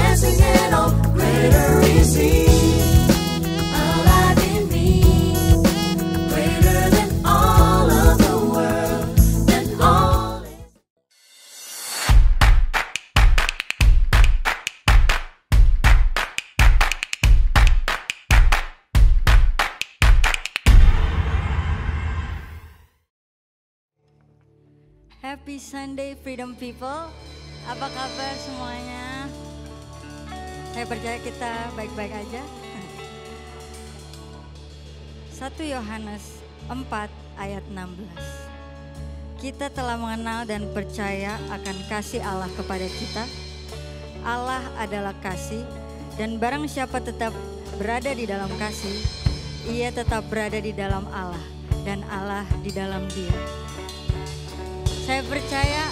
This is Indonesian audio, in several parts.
dancing in all greater is He. Alive in me, greater than all of the world, than all. Happy Sunday Freedom People. Apa kabar semuanya? Saya percaya kita baik-baik aja. 1 Yohanes 4 ayat 16. Kita telah mengenal dan percaya akan kasih Allah kepada kita. Allah adalah kasih, dan barang siapa tetap berada di dalam kasih, ia tetap berada di dalam Allah, dan Allah di dalam dia. Saya percaya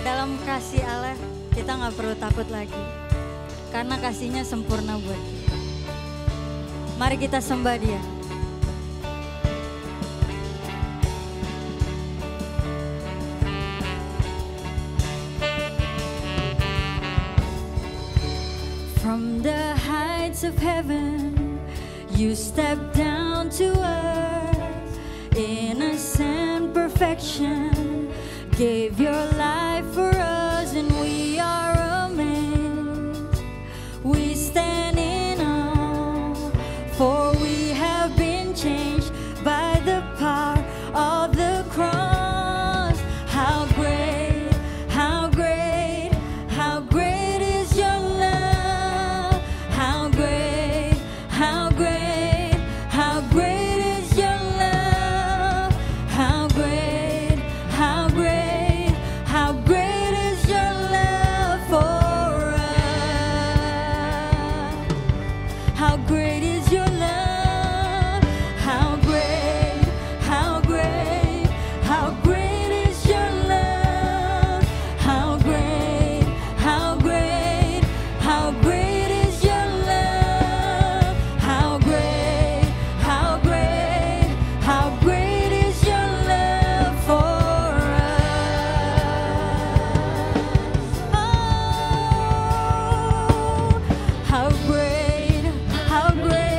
dalam kasih Allah kita nggak perlu takut lagi, karena kasihnya sempurna buat kita. Mari kita sembah Dia. From the heights of heaven, you step down to earth, innocent perfection. Gave your life for us, and we are amazed. We stand in awe, for we have been changed by the power of the cross. How great, how great, how great is your love. How great, how great, how great is your love. How great, how great. How great is your love for us? How great is your love? How great, how great, how great is your love? How great, how great, how great is your love? How great, how great, how great is your love for us? How great, how great.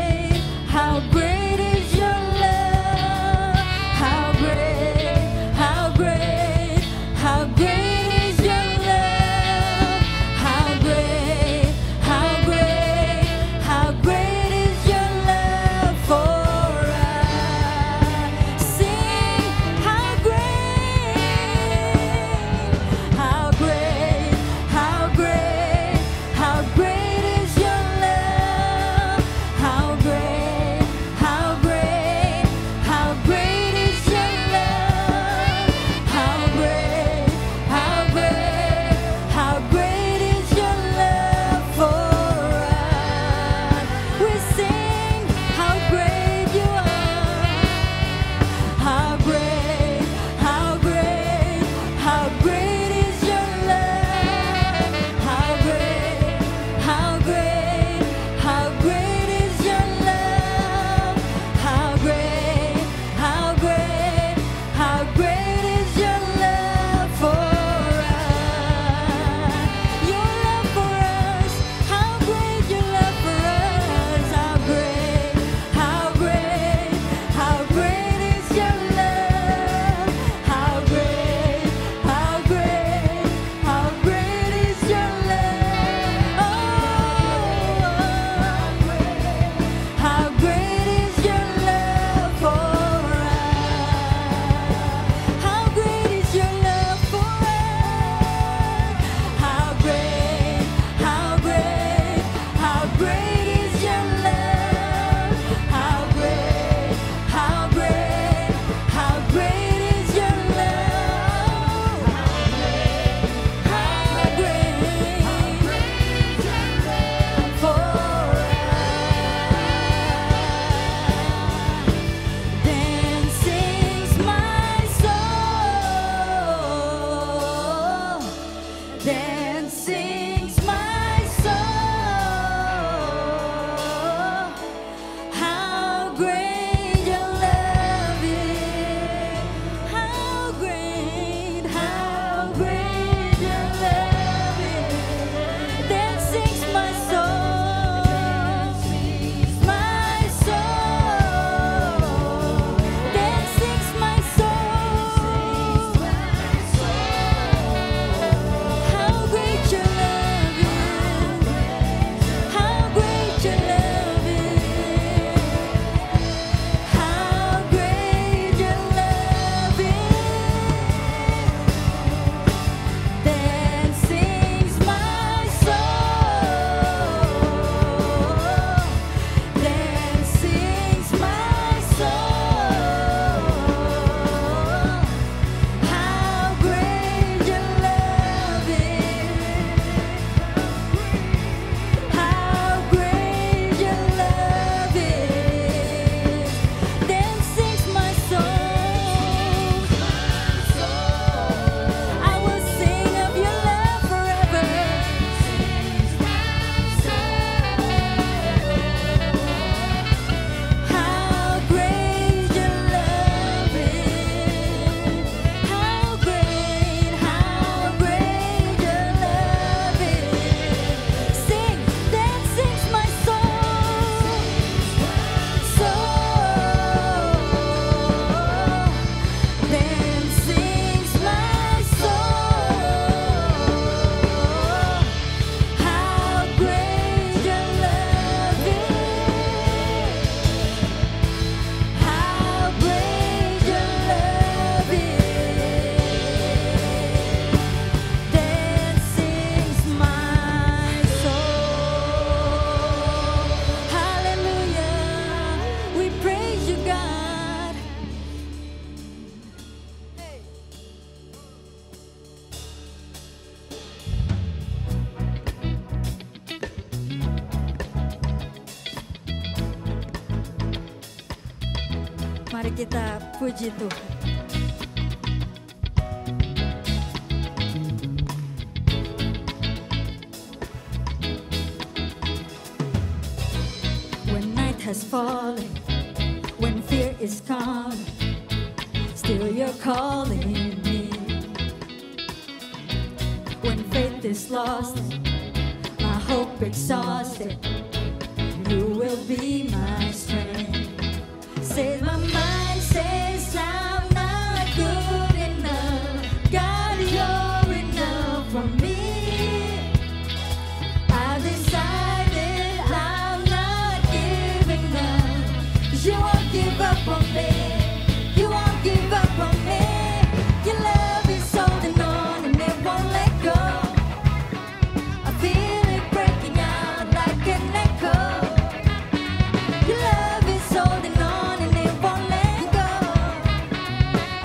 Mari kita puji Tuhan. When night has fallen, when fear is calm, still you're calling me. When faith is lost, my hope exhausted, you will be my strength. Says my mind says I'm not good enough, God, you're enough for me. I've decided I'm not giving up, 'cause you won't give up on me, you won't give up on me. Your love is holding on and it won't let go. I feel it breaking out like an echo. Your love is holding on and it won't let go.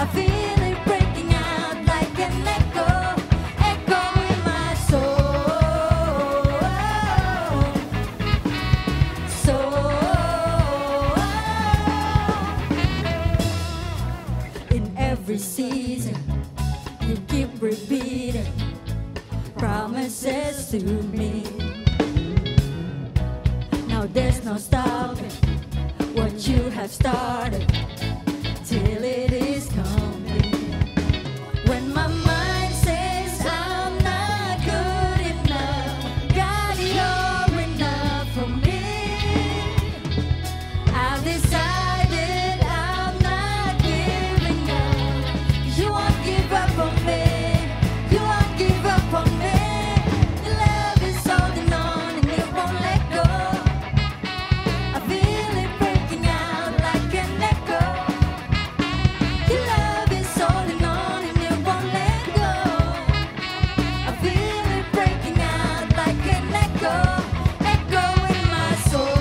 I feel it breaking out like an echo, echo in my soul. In every season, you keep repeating promises to me. Now there's no stopping what you have started till it is complete. When my mind says I'm not good enough, God, you're enough for me. I've decided I'm not giving up, 'cause you won't give up on me, you won't give up on me. Your love is holding on and it won't let go. I feel it breaking out like an echo. Your love is holding on and it won't let go. I feel it breaking out like an echo, echo in my soul.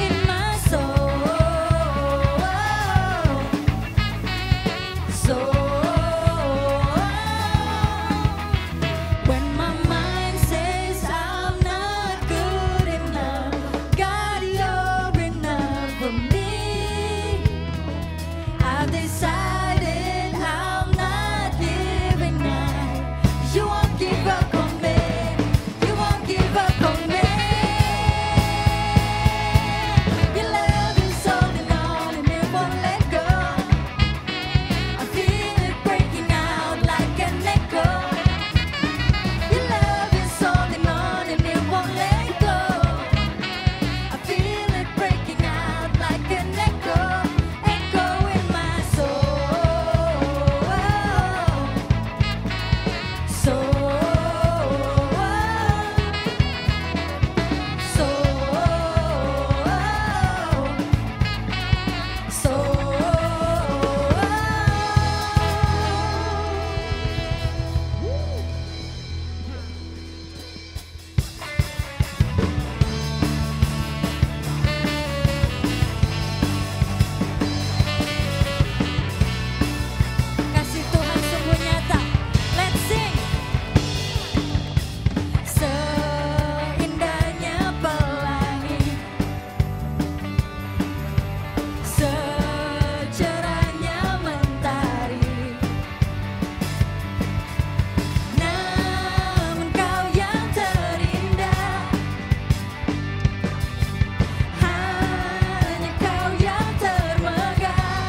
In my soul. When my mind says I'm not good enough, God, you're enough for me. I've decided I'm not giving up, 'cause you won't give up on me, you won't give up on me. Your love is holding on and it won't let go. I feel it breaking out like an echo. Your love is holding on and it won't let go. I feel it breaking out like an echo, echo in my soul. Kasih Tuhan sungguh nyata. Let's sing. Seindahnya pelangi, secerahnya mentari, namun kau yang terindah, hanya kau yang termegah.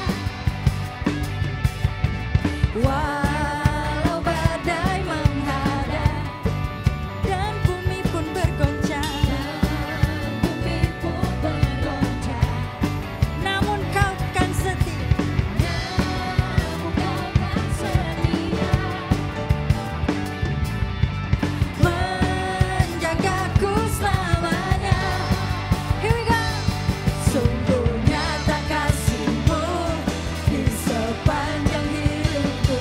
Walau badai menghadap dan bumi pun bergoncang, namun kau kan setia, menjagaku selamanya. Here we go. Sungguh nyata kasih-Mu di sepanjang hidupku.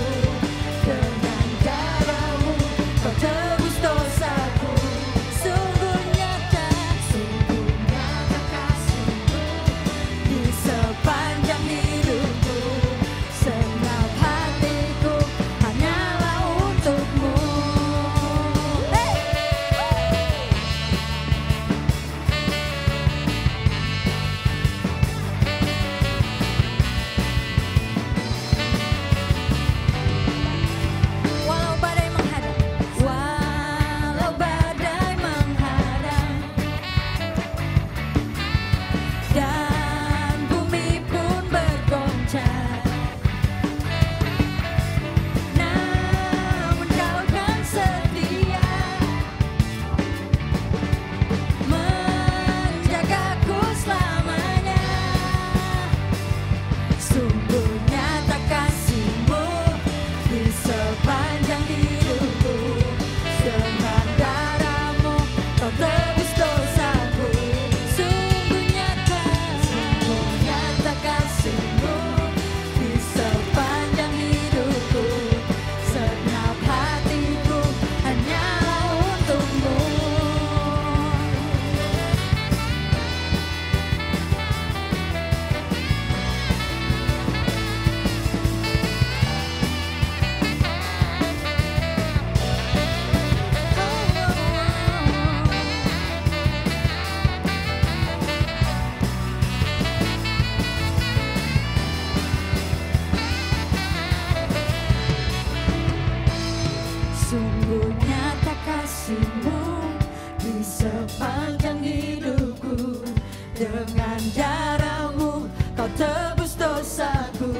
Dengan darah-Mu Kau tebus dosaku.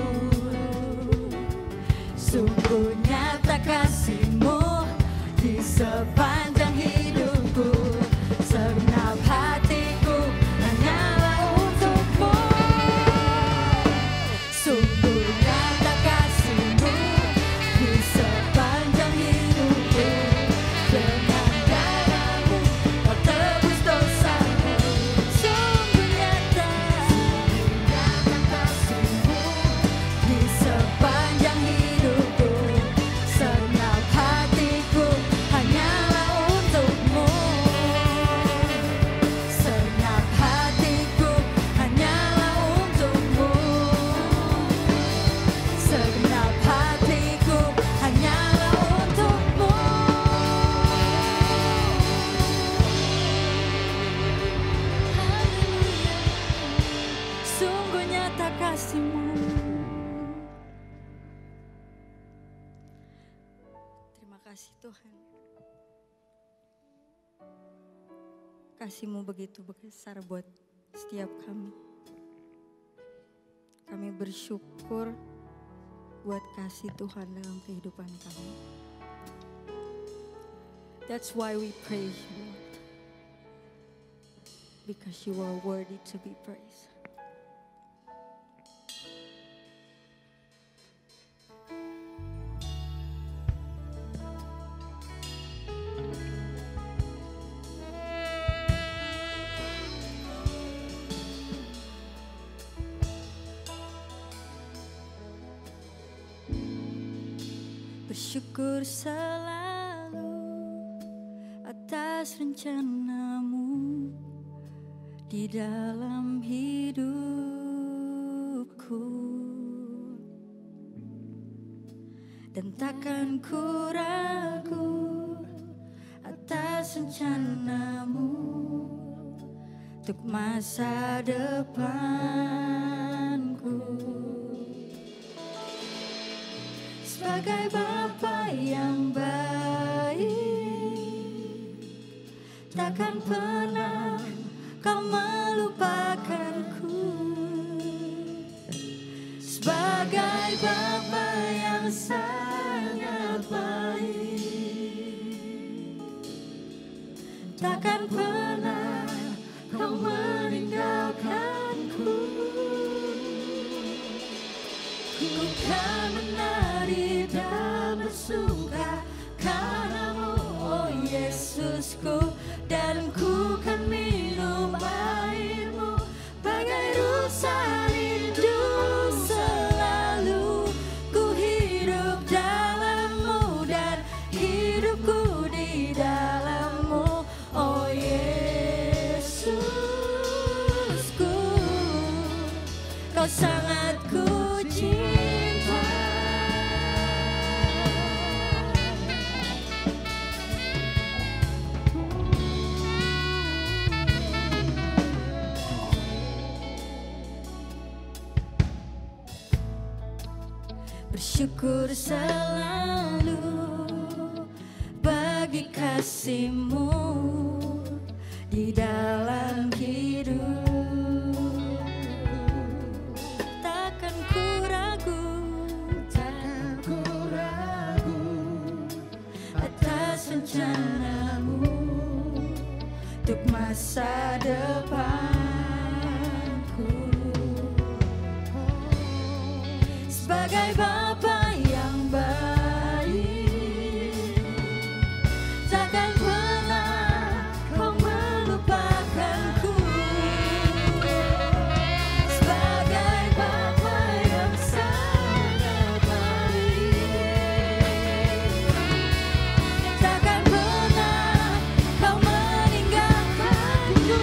Sungguh nyata kasih-Mu di sepanjang hidupku. Segenap hatiku hanyalah untuk-Mu. Sungguh nyata kasih-Mu di sepanjang hidupku. Dengan darah-Mu Kau tebus dosaku. Sungguh nyata kasih-Mu di sepanjang hidupku. Segenap hatiku hanyalah untuk-Mu. Segenap hatiku hanyalah untuk-Mu. Segenap hatiku hanyalah untuk-Mu. Haleluya. Sungguh nyata kasih-Mu. Terima kasih Tuhan. Kasih-Mu begitu besar buat setiap kami. Kami bersyukur buat kasih Tuhan dalam kehidupan kami. That's why we praise You, Lord. Because You are worthy to be praised. Bersyukur selalu atas rencana-Mu di dalam hidupku. Dan takkan ku ragu atas rencana-Mu untuk masa depanku. Sebagai Bapa yang baik, takkan pernah Kau melupakanku. Sebagai Bapa yang sangat baik, takkan pernah Kau meninggalkanku. Ku kan menari dan bersuka karena-Mu, oh Yesusku. Dan ku kan minum air-Mu bagai rusa rindu. Selalu ku hidup dalam-Mu dan hidupku di dalam-Mu, oh Yesusku. Kau sangat ku cinta. Bersyukur selalu bagi kasih-Mu di dalam hidup. Takkan ku ragu atas rencana-Mu untuk masa depanku. Sebagai Bapa yang baik, takkan pernah Kau melupakanku. Sebagai Bapa yang sangat baik, takkan pernah Kau meninggalkanku.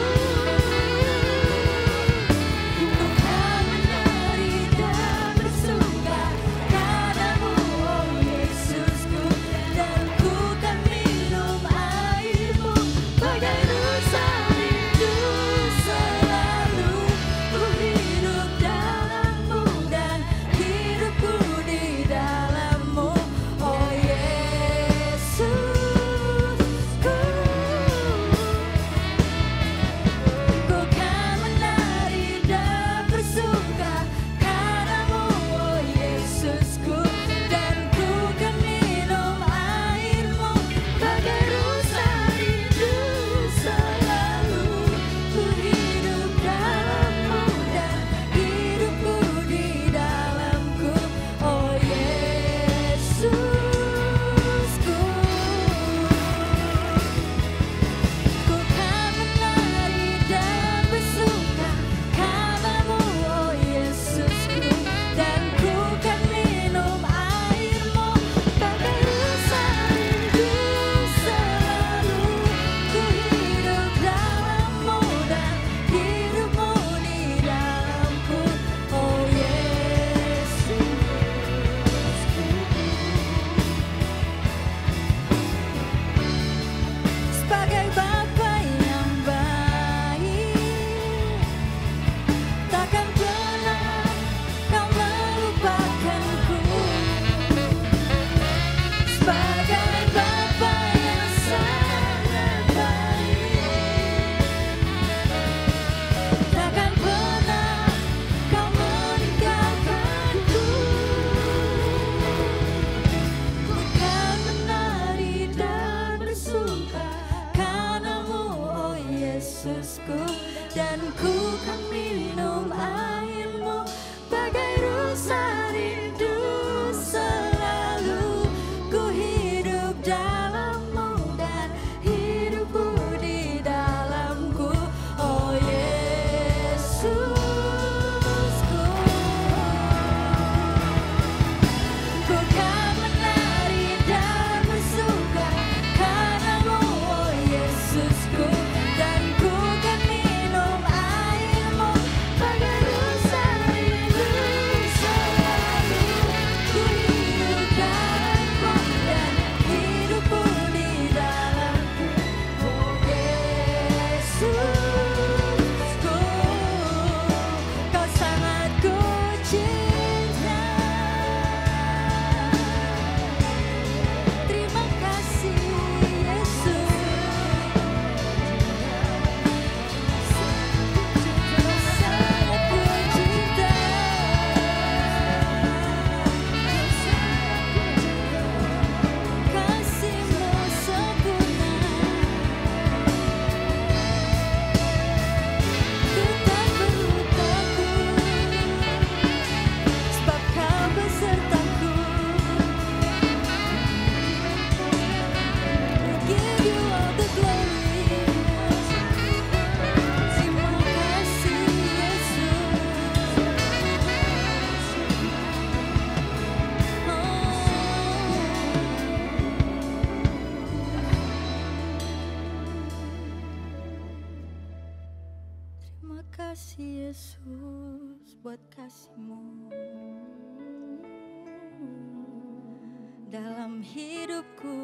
Yesus buat kasih-Mu dalam hidupku.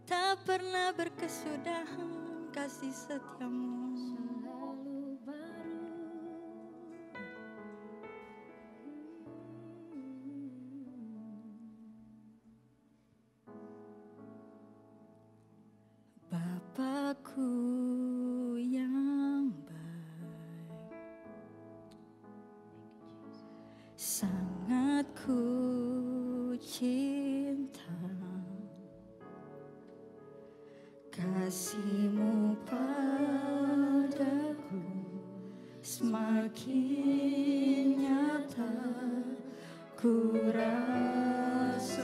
Tak pernah berkesudahan kasih setia-Mu. Selalu baru. Bapakku yang baik, sangat ku cinta. Kasih-Mu padaku semakin nyata ku rasakan.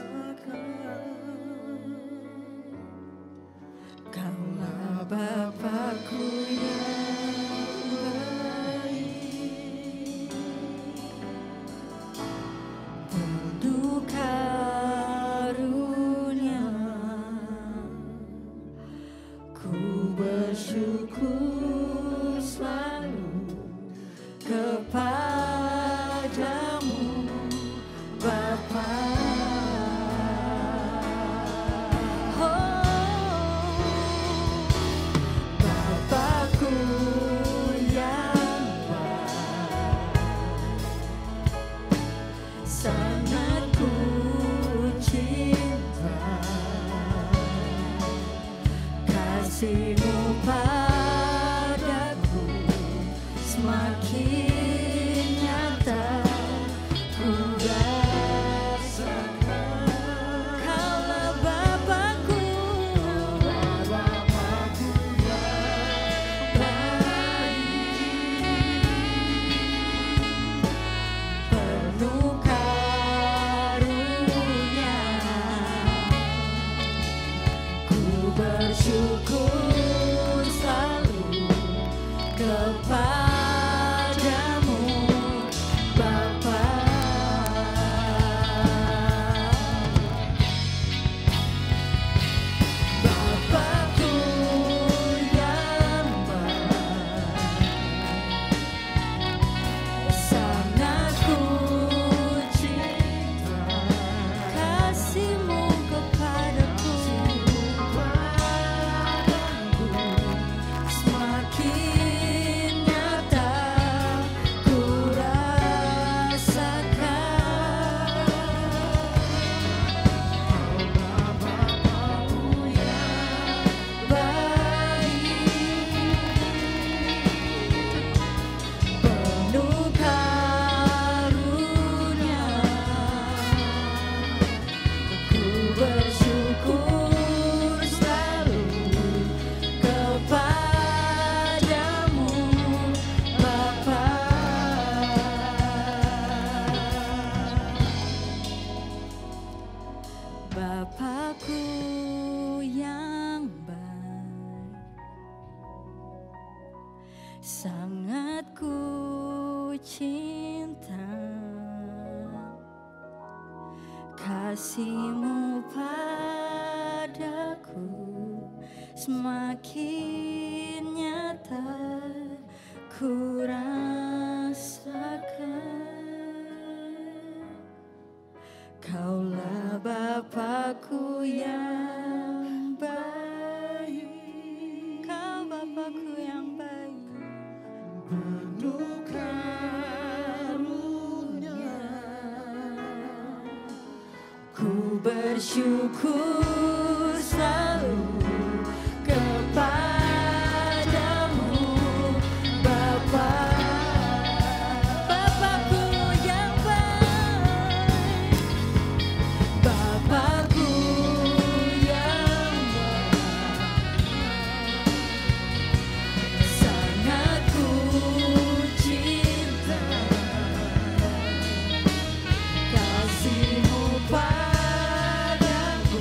Kaulah Bapakku yang baik, penuh karunia. Ku bersyukur selalu kepadamu, Bapa. Bapakku yang baik, sangat ku cinta. Kasih-Mu padaku semakin nyata ku rasakan. Kaulah Bapakku yang baik, penuh karunia. Ku bersyukur selalu kepadamu, Bapa. Bapakku yang baik, sangat ku cinta. Kasih-Mu kepadaku semakin nyata ku rasakan. Bapakku yang baik, penuh karunia. Ku bersyukur selalu kepadamu, Bapa. Bapakku yang baik, sangat ku cinta. Kasih-Mu padaku semakin nyata ku rasakan. Kaulah Bapakku yang baik, Kau Bapakku yang baik, penuh karunia. Ku bersyukur selalu kepadamu, Bapa. Bapakku yang baik, Bapakku yang baik, sangat ku cinta. Kasih-Mu padaku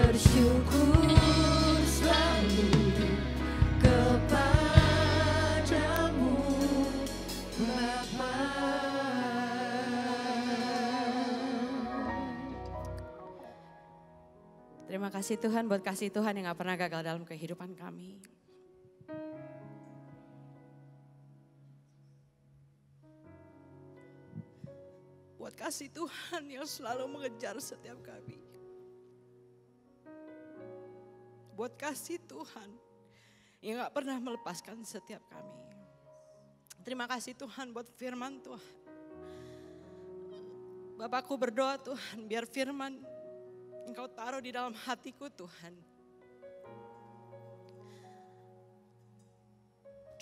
bersyukur selalu kepadamu Bapa. Terima kasih Tuhan buat kasih Tuhan yang gak pernah gagal dalam kehidupan kami. Buat kasih Tuhan yang selalu mengejar setiap kami. Buat kasih Tuhan yang gak pernah melepaskan setiap kami. Terima kasih Tuhan buat firman Tuhan. Bapakku berdoa Tuhan biar firman Engkau taruh di dalam hatiku Tuhan.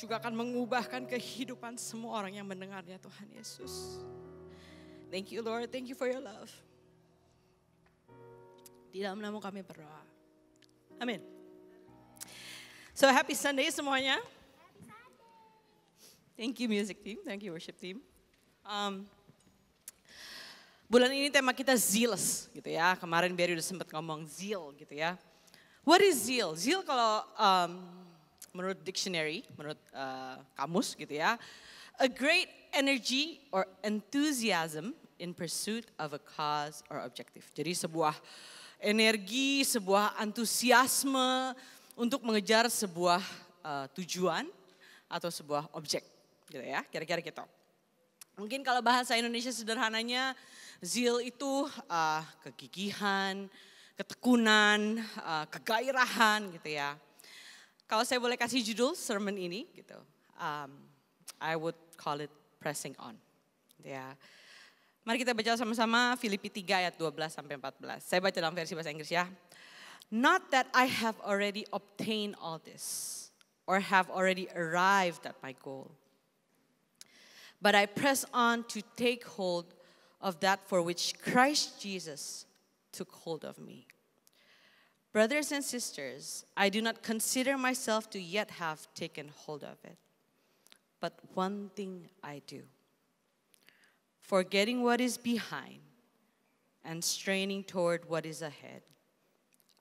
Juga akan mengubahkan kehidupan semua orang yang mendengarnya Tuhan Yesus. Thank you Lord, thank you for your love. Di dalam nama kami berdoa. Amin. So happy Sunday semuanya. Thank you music team, thank you worship team. Bulan ini tema kita zealous gitu ya. Kemarin Barry udah sempat ngomong zeal gitu ya. What is zeal? Zeal kalau menurut dictionary, menurut kamus gitu ya. A great energy or enthusiasm in pursuit of a cause or objective. Jadi sebuah energi, sebuah antusiasme untuk mengejar sebuah tujuan atau sebuah objek gitu ya. Kira-kira gitu. Mungkin kalau bahasa Indonesia sederhananya, zeal itu kegigihan, ketekunan, kegairahan gitu ya. Kalau saya boleh kasih judul sermon ini gitu, I would call it pressing on. Gitu ya. Mari kita baca sama-sama Filipi 3 ayat 12 sampai 14. Saya baca dalam versi bahasa Inggris ya. Not that I have already obtained all this or have already arrived at my goal. But I press on to take hold of that for which Christ Jesus took hold of me. Brothers and sisters, I do not consider myself to yet have taken hold of it. But one thing I do, forgetting what is behind and straining toward what is ahead,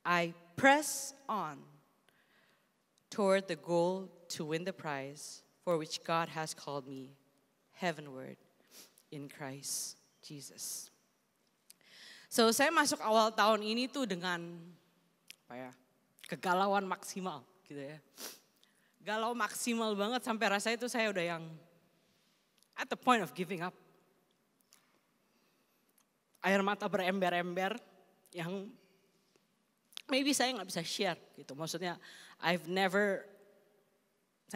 I press on toward the goal to win the prize for which God has called me heavenward in Christ Jesus. So saya masuk awal tahun ini tuh dengan kegalauan maksimal gitu ya. Galau maksimal banget sampai rasanya itu saya udah yang at the point of giving up. Air mata berember-ember yang maybe saya nggak bisa share gitu. Maksudnya saya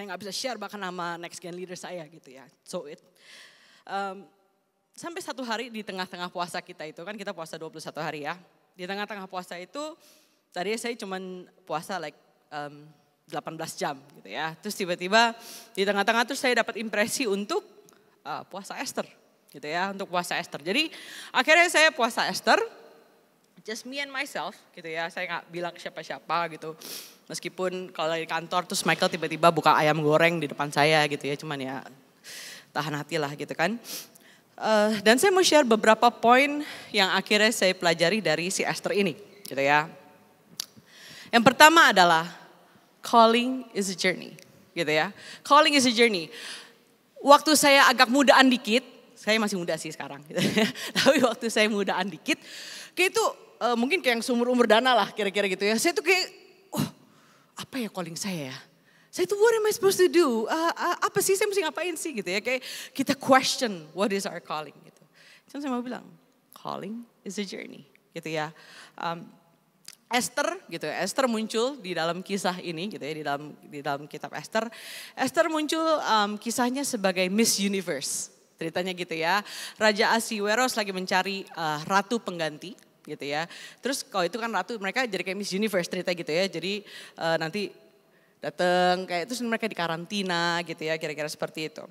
nggak bisa share bahkan nama next gen leader saya gitu ya. So sampai satu hari di tengah-tengah puasa kita itu kan kita puasa 21 hari ya. Di tengah-tengah puasa itu tadi saya cuman puasa 18 jam gitu ya. Terus tiba-tiba di tengah-tengah terus saya dapat impresi untuk puasa Esther gitu ya. Untuk puasa Esther. Jadi akhirnya saya puasa Esther. Just me and myself gitu ya. Saya nggak bilang siapa-siapa gitu. Meskipun kalau di kantor terus Michael tiba-tiba buka ayam goreng di depan saya gitu ya. Cuman ya tahan hati lah gitu kan. Dan saya mau share beberapa poin yang akhirnya saya pelajari dari si Esther ini gitu ya. Yang pertama adalah calling is a journey gitu ya. Calling is a journey. Waktu saya agak mudaan dikit, saya masih muda sih sekarang gitu ya. Tapi waktu saya mudaan dikit, kayak itu mungkin kayak yang seumur-umur Dana lah kira-kira gitu ya. Saya tuh kayak, apa ya calling saya ya? Saya tuh what am I supposed to do? Apa sih saya mesti ngapain sih gitu ya. Kayak kita question what is our calling gitu. Jadi saya mau bilang calling is a journey gitu ya. Esther gitu ya. Esther muncul di dalam kisah ini gitu ya. Di dalam kitab Esther. Esther muncul kisahnya sebagai Miss Universe. Ceritanya gitu ya. Raja Ahasiweros lagi mencari ratu pengganti gitu ya. Terus kalau itu kan ratu mereka jadi kayak Miss Universe cerita gitu ya. Jadi nanti datang kayak terus mereka di karantina gitu ya, kira-kira seperti itu.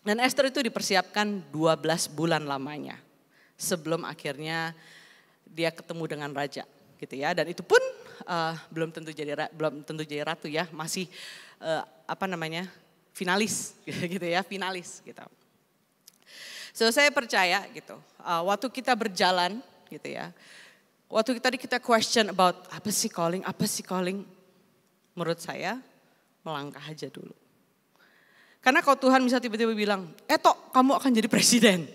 Dan Esther itu dipersiapkan 12 bulan lamanya sebelum akhirnya dia ketemu dengan raja gitu ya. Dan itu pun belum tentu jadi ratu ya, masih finalis gitu ya, finalis gitu. So saya percaya gitu, waktu kita berjalan gitu ya, Waktu tadi kita question about apa sih calling. Menurut saya melangkah aja dulu. Karena kalau Tuhan misalnya tiba-tiba bilang, Tok kamu akan jadi presiden.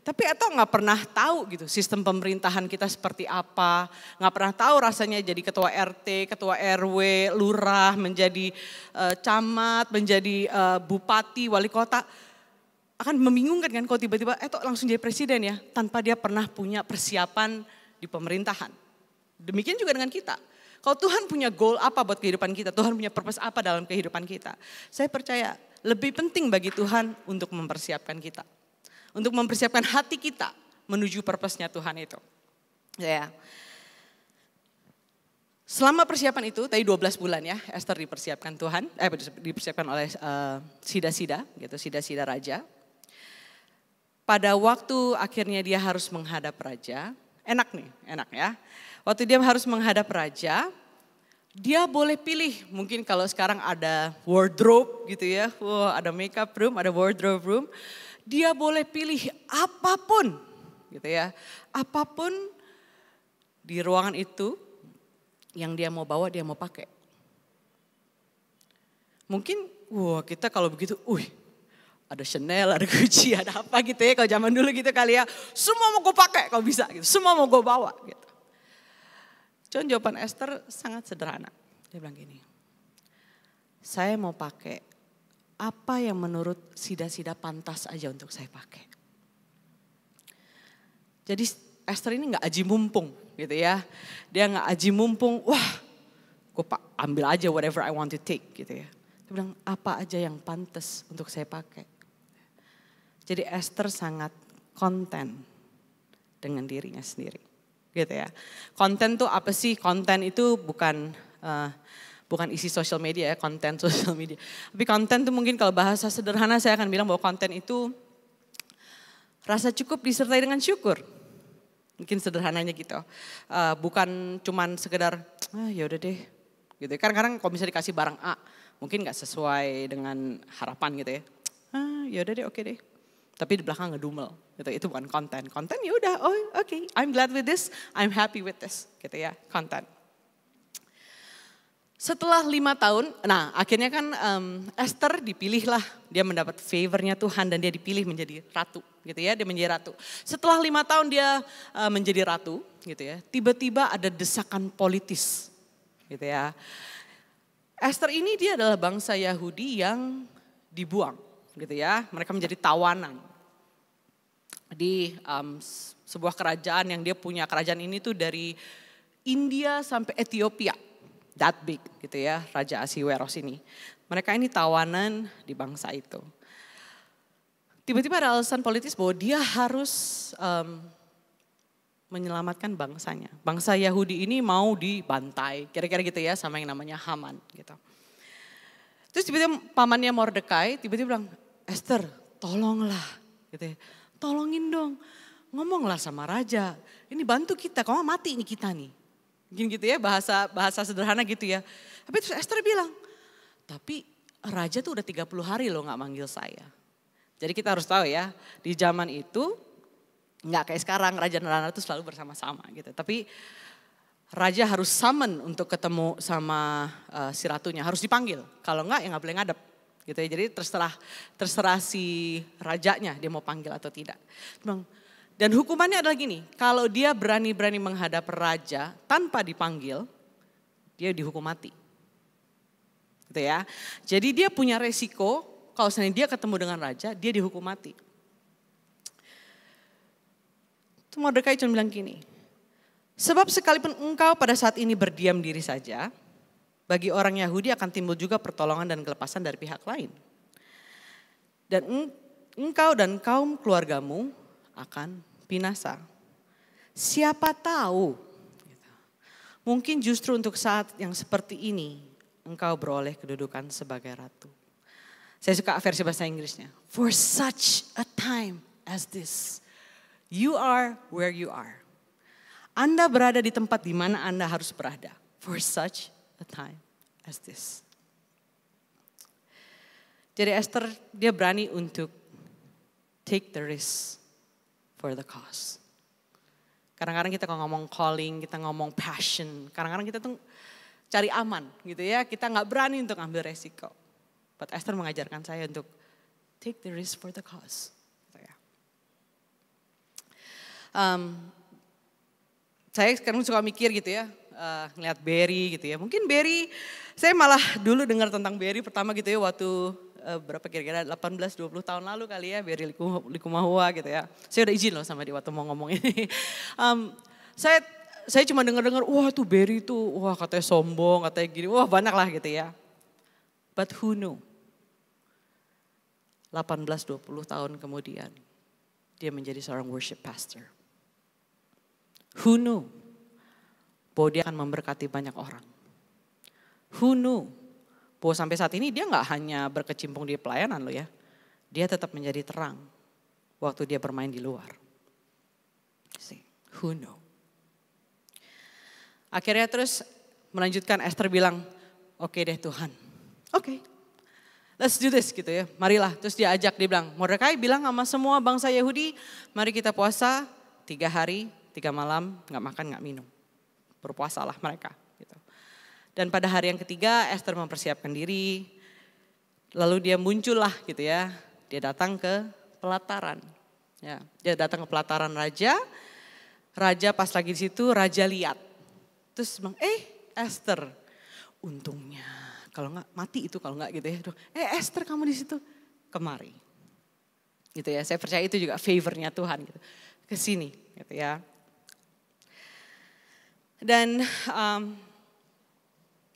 Tapi Tok gak pernah tahu gitu sistem pemerintahan kita seperti apa. Gak pernah tahu rasanya jadi ketua RT, ketua RW, lurah, menjadi camat, menjadi bupati, wali kota. Akan membingungkan kan kalau tiba-tiba Tok langsung jadi presiden ya. Tanpa dia pernah punya persiapan di pemerintahan. Demikian juga dengan kita. Kalau Tuhan punya goal apa buat kehidupan kita, Tuhan punya purpose apa dalam kehidupan kita. Saya percaya lebih penting bagi Tuhan untuk mempersiapkan kita. Untuk mempersiapkan hati kita menuju purpose-nya Tuhan itu. Ya. Selama persiapan itu, tadi 12 bulan ya, Esther dipersiapkan Tuhan, dipersiapkan oleh sida-sida, gitu, sida-sida raja. Pada waktu akhirnya dia harus menghadap raja, enak ya. Waktu dia harus menghadap raja, dia boleh pilih. Mungkin kalau sekarang ada wardrobe gitu ya, ada makeup room, ada wardrobe room. Dia boleh pilih apapun gitu ya. Apapun di ruangan itu yang dia mau bawa, dia mau pakai. Mungkin kita kalau begitu, ada Chanel, ada Gucci, ada apa gitu ya. Kalau zaman dulu gitu kali ya, semua mau gue pakai kalau bisa gitu. Semua mau gue bawa gitu. Cuman jawaban Esther sangat sederhana. Dia bilang gini, saya mau pakai apa yang menurut sida-sida pantas aja untuk saya pakai. Jadi Esther ini gak aji mumpung gitu ya. Dia gak aji mumpung, gue ambil aja whatever I want to take gitu ya. Dia bilang apa aja yang pantas untuk saya pakai. Jadi Esther sangat konten dengan dirinya sendiri. Gitu ya. Konten tuh apa sih? Konten itu bukan isi sosial media ya, konten sosial media. Tapi konten tuh mungkin kalau bahasa sederhana saya akan bilang bahwa konten itu rasa cukup disertai dengan syukur. Mungkin sederhananya gitu. Bukan cuman sekedar ya udah deh. Gitu. Kadang-kadang kalau misalnya dikasih barang A, mungkin gak sesuai dengan harapan gitu ya. Ya udah deh, oke deh. Tapi di belakang ngedumel, gitu. Itu bukan konten. Konten ya udah, oke, I'm glad with this, I'm happy with this, gitu ya, konten. Setelah 5 tahun, nah akhirnya kan Esther dipilih lah, dia mendapat favornya Tuhan dan dia dipilih menjadi ratu, gitu ya, dia menjadi ratu. Setelah 5 tahun dia menjadi ratu, gitu ya, tiba-tiba ada desakan politis, gitu ya. Esther ini dia adalah bangsa Yahudi yang dibuang. Gitu ya, mereka menjadi tawanan di sebuah kerajaan yang dia punya. Kerajaan ini tuh dari India sampai Ethiopia, that big gitu ya, Raja Ahasiweros ini. Mereka ini tawanan di bangsa itu. Tiba-tiba ada alasan politis bahwa dia harus menyelamatkan bangsanya. Bangsa Yahudi ini mau dibantai, kira-kira gitu ya, sama yang namanya Haman gitu. Terus tiba-tiba pamannya Mordekai tiba-tiba bilang, Esther tolonglah gitu ya. Tolongin dong, ngomonglah sama raja. Ini bantu kita, kalau mati ini kita nih. Gini gitu ya, bahasa sederhana gitu ya. Tapi terus Esther bilang, tapi raja tuh udah 30 hari loh gak manggil saya. Jadi kita harus tahu ya, di zaman itu gak kayak sekarang raja dan ratu selalu bersama-sama gitu. Tapi raja harus summon untuk ketemu sama si ratunya, harus dipanggil. Kalau enggak ya gak boleh ngadep. Gitu ya. Jadi terserah si rajanya dia mau panggil atau tidak. Dan hukumannya adalah gini, kalau dia berani-berani menghadap raja tanpa dipanggil, dia dihukum mati. Gitu ya. Jadi dia punya resiko, kalau misalnya dia ketemu dengan raja, dia dihukum mati. Itu Mordekai cuma bilang gini, sebab sekalipun engkau pada saat ini berdiam diri saja, bagi orang Yahudi akan timbul juga pertolongan dan kelepasan dari pihak lain. Dan engkau dan kaum keluargamu akan binasa. Siapa tahu, mungkin justru untuk saat yang seperti ini, engkau beroleh kedudukan sebagai ratu. Saya suka versi bahasa Inggrisnya. For such a time as this, you are where you are. Anda berada di tempat di mana Anda harus berada. For such a time as this. Jadi Esther dia berani untuk take the risk for the cause. Kadang-kadang kita kalau ngomong calling, kita ngomong passion. Kadang-kadang kita tuh cari aman gitu ya. Kita nggak berani untuk ambil resiko. But Esther mengajarkan saya untuk take the risk for the cause. Gitu ya. Saya sekarang suka mikir gitu ya. Ngeliat Barry gitu ya. Mungkin Barry, saya malah dulu dengar tentang Barry pertama gitu ya waktu berapa kira-kira 18-20 tahun lalu kali ya, Barry Likumahua gitu ya. Saya udah izin loh sama dia waktu mau ngomong ini. Saya cuma dengar-dengar, wah tuh Barry tuh, wah katanya sombong, katanya gini, wah banyak lah gitu ya. But who knew? 18-20 tahun kemudian, dia menjadi seorang worship pastor. Who knew? Bahwa dia akan memberkati banyak orang. Who knew? Bahwa sampai saat ini dia gak hanya berkecimpung di pelayanan loh ya. Dia tetap menjadi terang waktu dia bermain di luar. See, who knew? Akhirnya terus melanjutkan Esther bilang, oke deh Tuhan. Oke, let's do this gitu ya. Marilah, terus dia ajak, dia bilang, Mordekai bilang sama semua bangsa Yahudi, mari kita puasa 3 hari, 3 malam, gak makan, gak minum. Berpuasalah mereka gitu. Dan pada hari yang ketiga Esther mempersiapkan diri. Lalu dia muncullah gitu ya. Dia datang ke pelataran. Ya, dia datang ke pelataran raja. Raja pas lagi di situ raja lihat. Terus bilang, Esther. Untungnya kalau enggak mati itu kalau enggak gitu ya. Esther kamu di situ. Kemari. Gitu ya. Saya percaya itu juga favornya Tuhan gitu. Ke sini gitu ya. Dan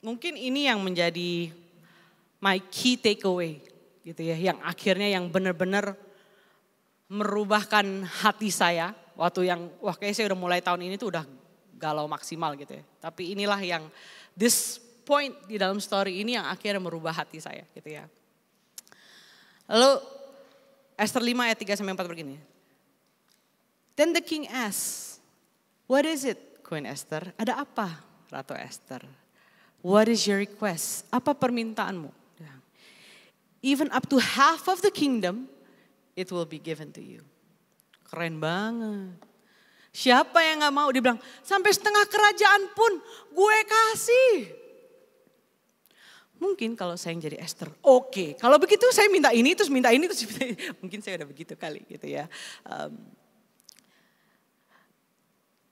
mungkin ini yang menjadi my key takeaway gitu ya. Yang akhirnya yang benar-benar merubahkan hati saya. Waktu yang, kayaknya saya udah mulai tahun ini tuh udah galau maksimal gitu ya. Tapi inilah yang, this point di dalam story ini yang akhirnya merubah hati saya gitu ya. Lalu Esther 5 ayat 3-4 begini. Then the king asks, what is it, Queen Esther? Ada apa, Ratu Esther? What is your request? Apa permintaanmu? Even up to half of the kingdom, it will be given to you. Keren banget. Siapa yang gak mau? Dia bilang, sampai setengah kerajaan pun gue kasih. Mungkin kalau saya yang jadi Esther, oke. Kalau begitu saya minta ini, terus minta ini, terus minta ini. Mungkin saya udah begitu kali gitu ya.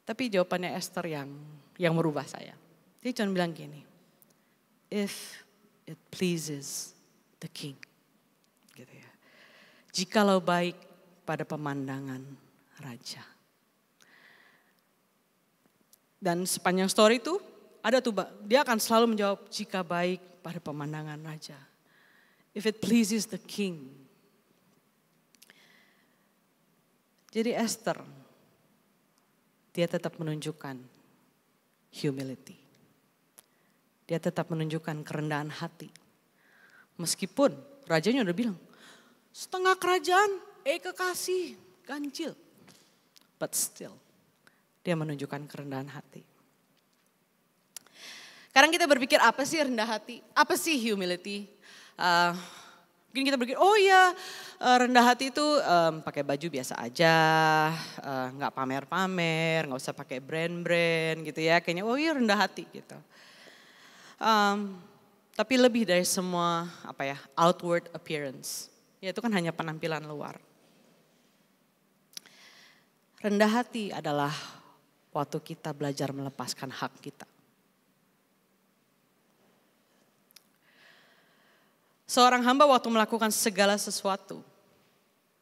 Tapi jawabannya Esther yang merubah saya. Dia cuma bilang gini, if it pleases the king. Gitu ya. Jikalau baik pada pemandangan raja. Dan sepanjang story itu ada tuh, dia akan selalu menjawab jika baik pada pemandangan raja. If it pleases the king. Jadi Esther, dia tetap menunjukkan humility. Dia tetap menunjukkan kerendahan hati. Meskipun rajanya udah bilang, setengah kerajaan, kekasih, ganjil. But still, dia menunjukkan kerendahan hati. Sekarang kita berpikir apa sih rendah hati? Apa sih humility? Mungkin kita berpikir, rendah hati itu pakai baju biasa aja, nggak pamer-pamer, nggak usah pakai brand-brand gitu ya. Kayaknya rendah hati gitu. Tapi lebih dari semua outward appearance. Ya itu kan hanya penampilan luar. Rendah hati adalah waktu kita belajar melepaskan hak kita. Seorang hamba waktu melakukan segala sesuatu,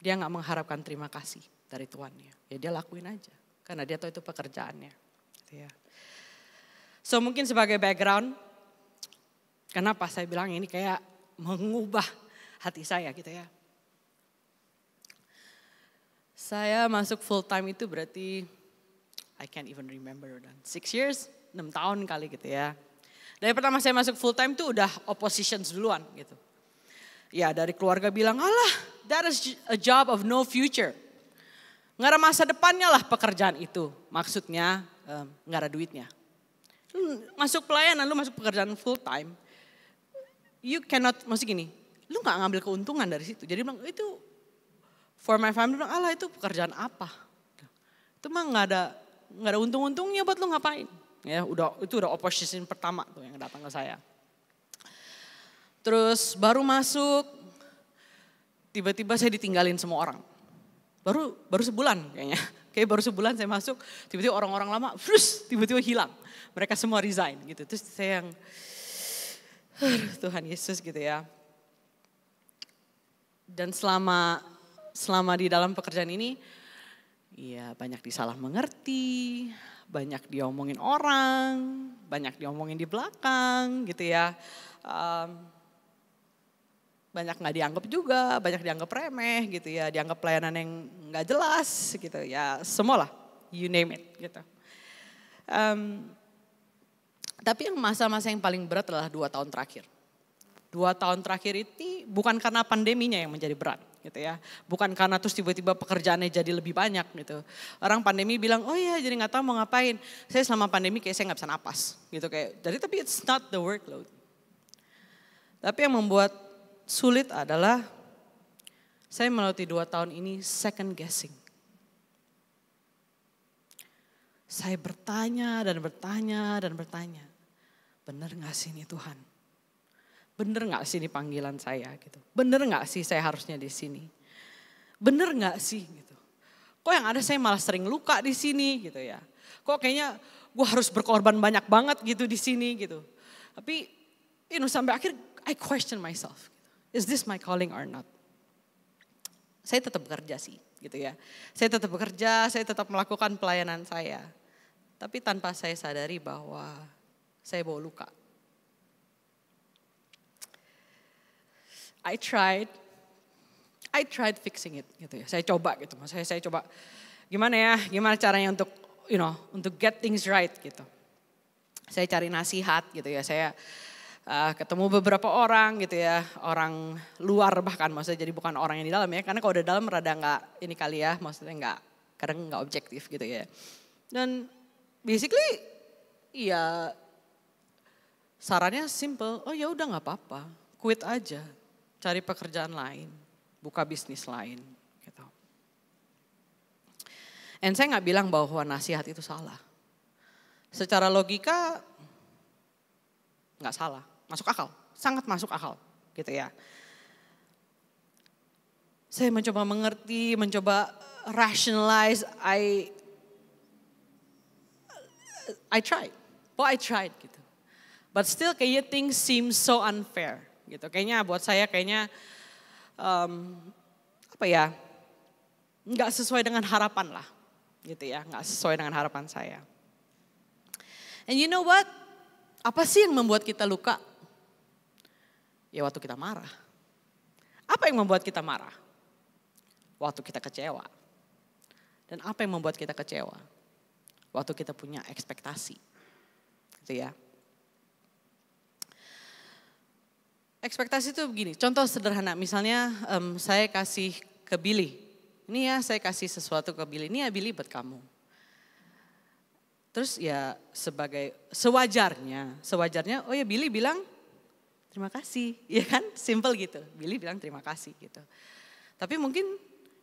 dia gak mengharapkan terima kasih dari tuannya. Ya dia lakuin aja, karena dia tahu itu pekerjaannya. Gitu ya. So mungkin sebagai background, kenapa saya bilang ini kayak mengubah hati saya gitu ya. Saya masuk full time itu berarti, I can't even remember, 6 years, 6 tahun kali gitu ya. Dari pertama saya masuk full time tuh udah oppositions duluan gitu. Ya dari keluarga bilang, alah that is a job of no future. Nggak ada masa depannya lah pekerjaan itu. Maksudnya nggak ada duitnya. Lu masuk pelayanan, lu masuk pekerjaan full time. You cannot, maksud gini, lu nggak ngambil keuntungan dari situ. Jadi bilang itu for my family, bilang alah itu pekerjaan apa. Itu mah nggak ada ada untung-untungnya buat lu ngapain. Ya itu udah opposition pertama tuh yang datang ke saya. Terus baru masuk, tiba-tiba saya ditinggalin semua orang. Baru sebulan kayaknya. Kayak baru sebulan saya masuk, tiba-tiba orang-orang lama, tiba-tiba hilang. Mereka semua resign gitu. Terus saya yang, Tuhan Yesus gitu ya. Dan selama di dalam pekerjaan ini, ya banyak disalah mengerti, banyak diomongin orang, banyak diomongin di belakang gitu ya. Banyak gak dianggap juga, banyak dianggap remeh gitu ya. Dianggap pelayanan yang gak jelas gitu ya. Semua lah, you name it gitu. Tapi yang masa-masa yang paling berat adalah 2 tahun terakhir. 2 tahun terakhir itu bukan karena pandeminya yang menjadi berat gitu ya. Bukan karena terus tiba-tiba pekerjaannya jadi lebih banyak gitu. Orang pandemi bilang, oh iya jadi gak tahu mau ngapain. Saya selama pandemi kayak saya gak bisa napas gitu kayak. Jadi tapi it's not the workload. Tapi yang membuat sulit adalah saya melalui 2 tahun ini second guessing. Saya bertanya dan bertanya dan bertanya. Benar gak sih ini Tuhan? Bener gak sih ini panggilan saya gitu? Bener gak sih saya harusnya di sini? Bener gak sih gitu? Kok yang ada saya malah sering luka di sini gitu ya? Kok kayaknya gue harus berkorban banyak banget gitu di sini gitu? Tapi sampai akhir I question myself. Is this my calling or not? Saya tetap bekerja sih gitu ya. Saya tetap bekerja, saya tetap melakukan pelayanan saya. Tapi tanpa saya sadari bahwa saya bawa luka. I tried fixing it gitu ya. Saya coba gitu. Maksudnya saya coba gimana caranya untuk get things right gitu. Saya cari nasihat gitu ya. Saya ketemu beberapa orang gitu ya, orang luar bahkan maksudnya jadi bukan orang yang di dalam ya. Karena kalau udah dalam rada nggak ini kali ya, maksudnya kadang nggak objektif gitu ya. Dan basically ya sarannya simple, oh ya udah nggak apa-apa, quit aja, cari pekerjaan lain, buka bisnis lain gitu. And saya nggak bilang bahwa nasihat itu salah. Secara logika nggak salah. Masuk akal, sangat masuk akal gitu ya. Saya mencoba mengerti, mencoba rationalize, I tried. I tried gitu. But still kayaknya things seem so unfair gitu. Kayaknya buat saya nggak sesuai dengan harapan lah gitu ya. Nggak sesuai dengan harapan saya. And you know what? Apa sih yang membuat kita luka? Ya waktu kita marah. Apa yang membuat kita marah? Waktu kita kecewa. Dan apa yang membuat kita kecewa? Waktu kita punya ekspektasi. Gitu ya. Ekspektasi itu begini, contoh sederhana. Misalnya saya kasih ke Billy. Ini ya saya kasih sesuatu ke Billy. Ini ya Billy buat kamu. Terus ya sewajarnya oh ya Billy bilang terima kasih, ya kan? Simple gitu. Billy bilang terima kasih gitu. Tapi mungkin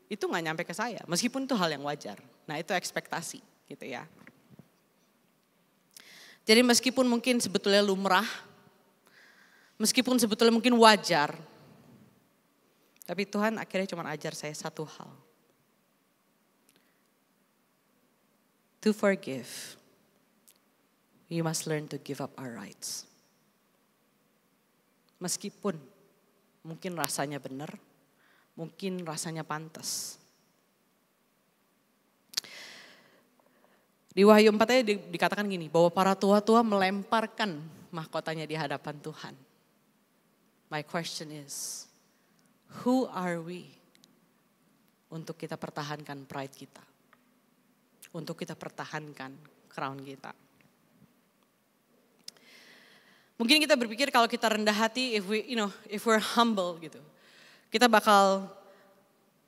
itu gak nyampe ke saya, meskipun itu hal yang wajar. Nah itu ekspektasi gitu ya. Jadi meskipun mungkin sebetulnya lumrah, meskipun sebetulnya mungkin wajar, tapi Tuhan akhirnya cuma ajar saya satu hal. To forgive, we must learn to give up our rights. Meskipun mungkin rasanya benar, mungkin rasanya pantas. Di Wahyu 4 aja dikatakan gini, bahwa para tua-tua melemparkan mahkotanya di hadapan Tuhan. My question is, who are we untuk kita pertahankan pride kita? Untuk kita pertahankan crown kita. Mungkin kita berpikir kalau kita rendah hati, if we're humble gitu, kita bakal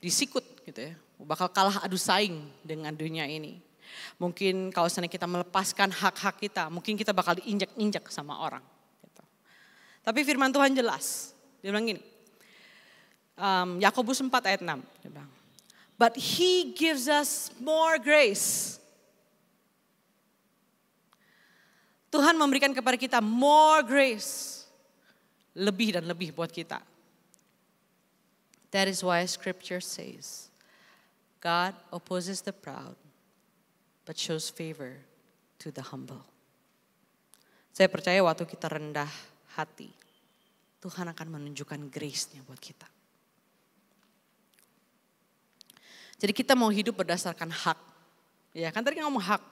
disikut gitu ya, bakal kalah adu saing dengan dunia ini. Mungkin kalau misalnya kita melepaskan hak-hak kita, mungkin kita bakal diinjak-injak sama orang. Gitu. Tapi firman Tuhan jelas, dia bilang gini, Yakobus 4 ayat 6, dia bilang, but He gives us more grace. Tuhan memberikan kepada kita more grace. Lebih dan lebih buat kita. That is why scripture says, God opposes the proud, but shows favor to the humble. Saya percaya waktu kita rendah hati, Tuhan akan menunjukkan grace-nya buat kita. Jadi kita mau hidup berdasarkan hak. Ya kan tadi ngomong hak.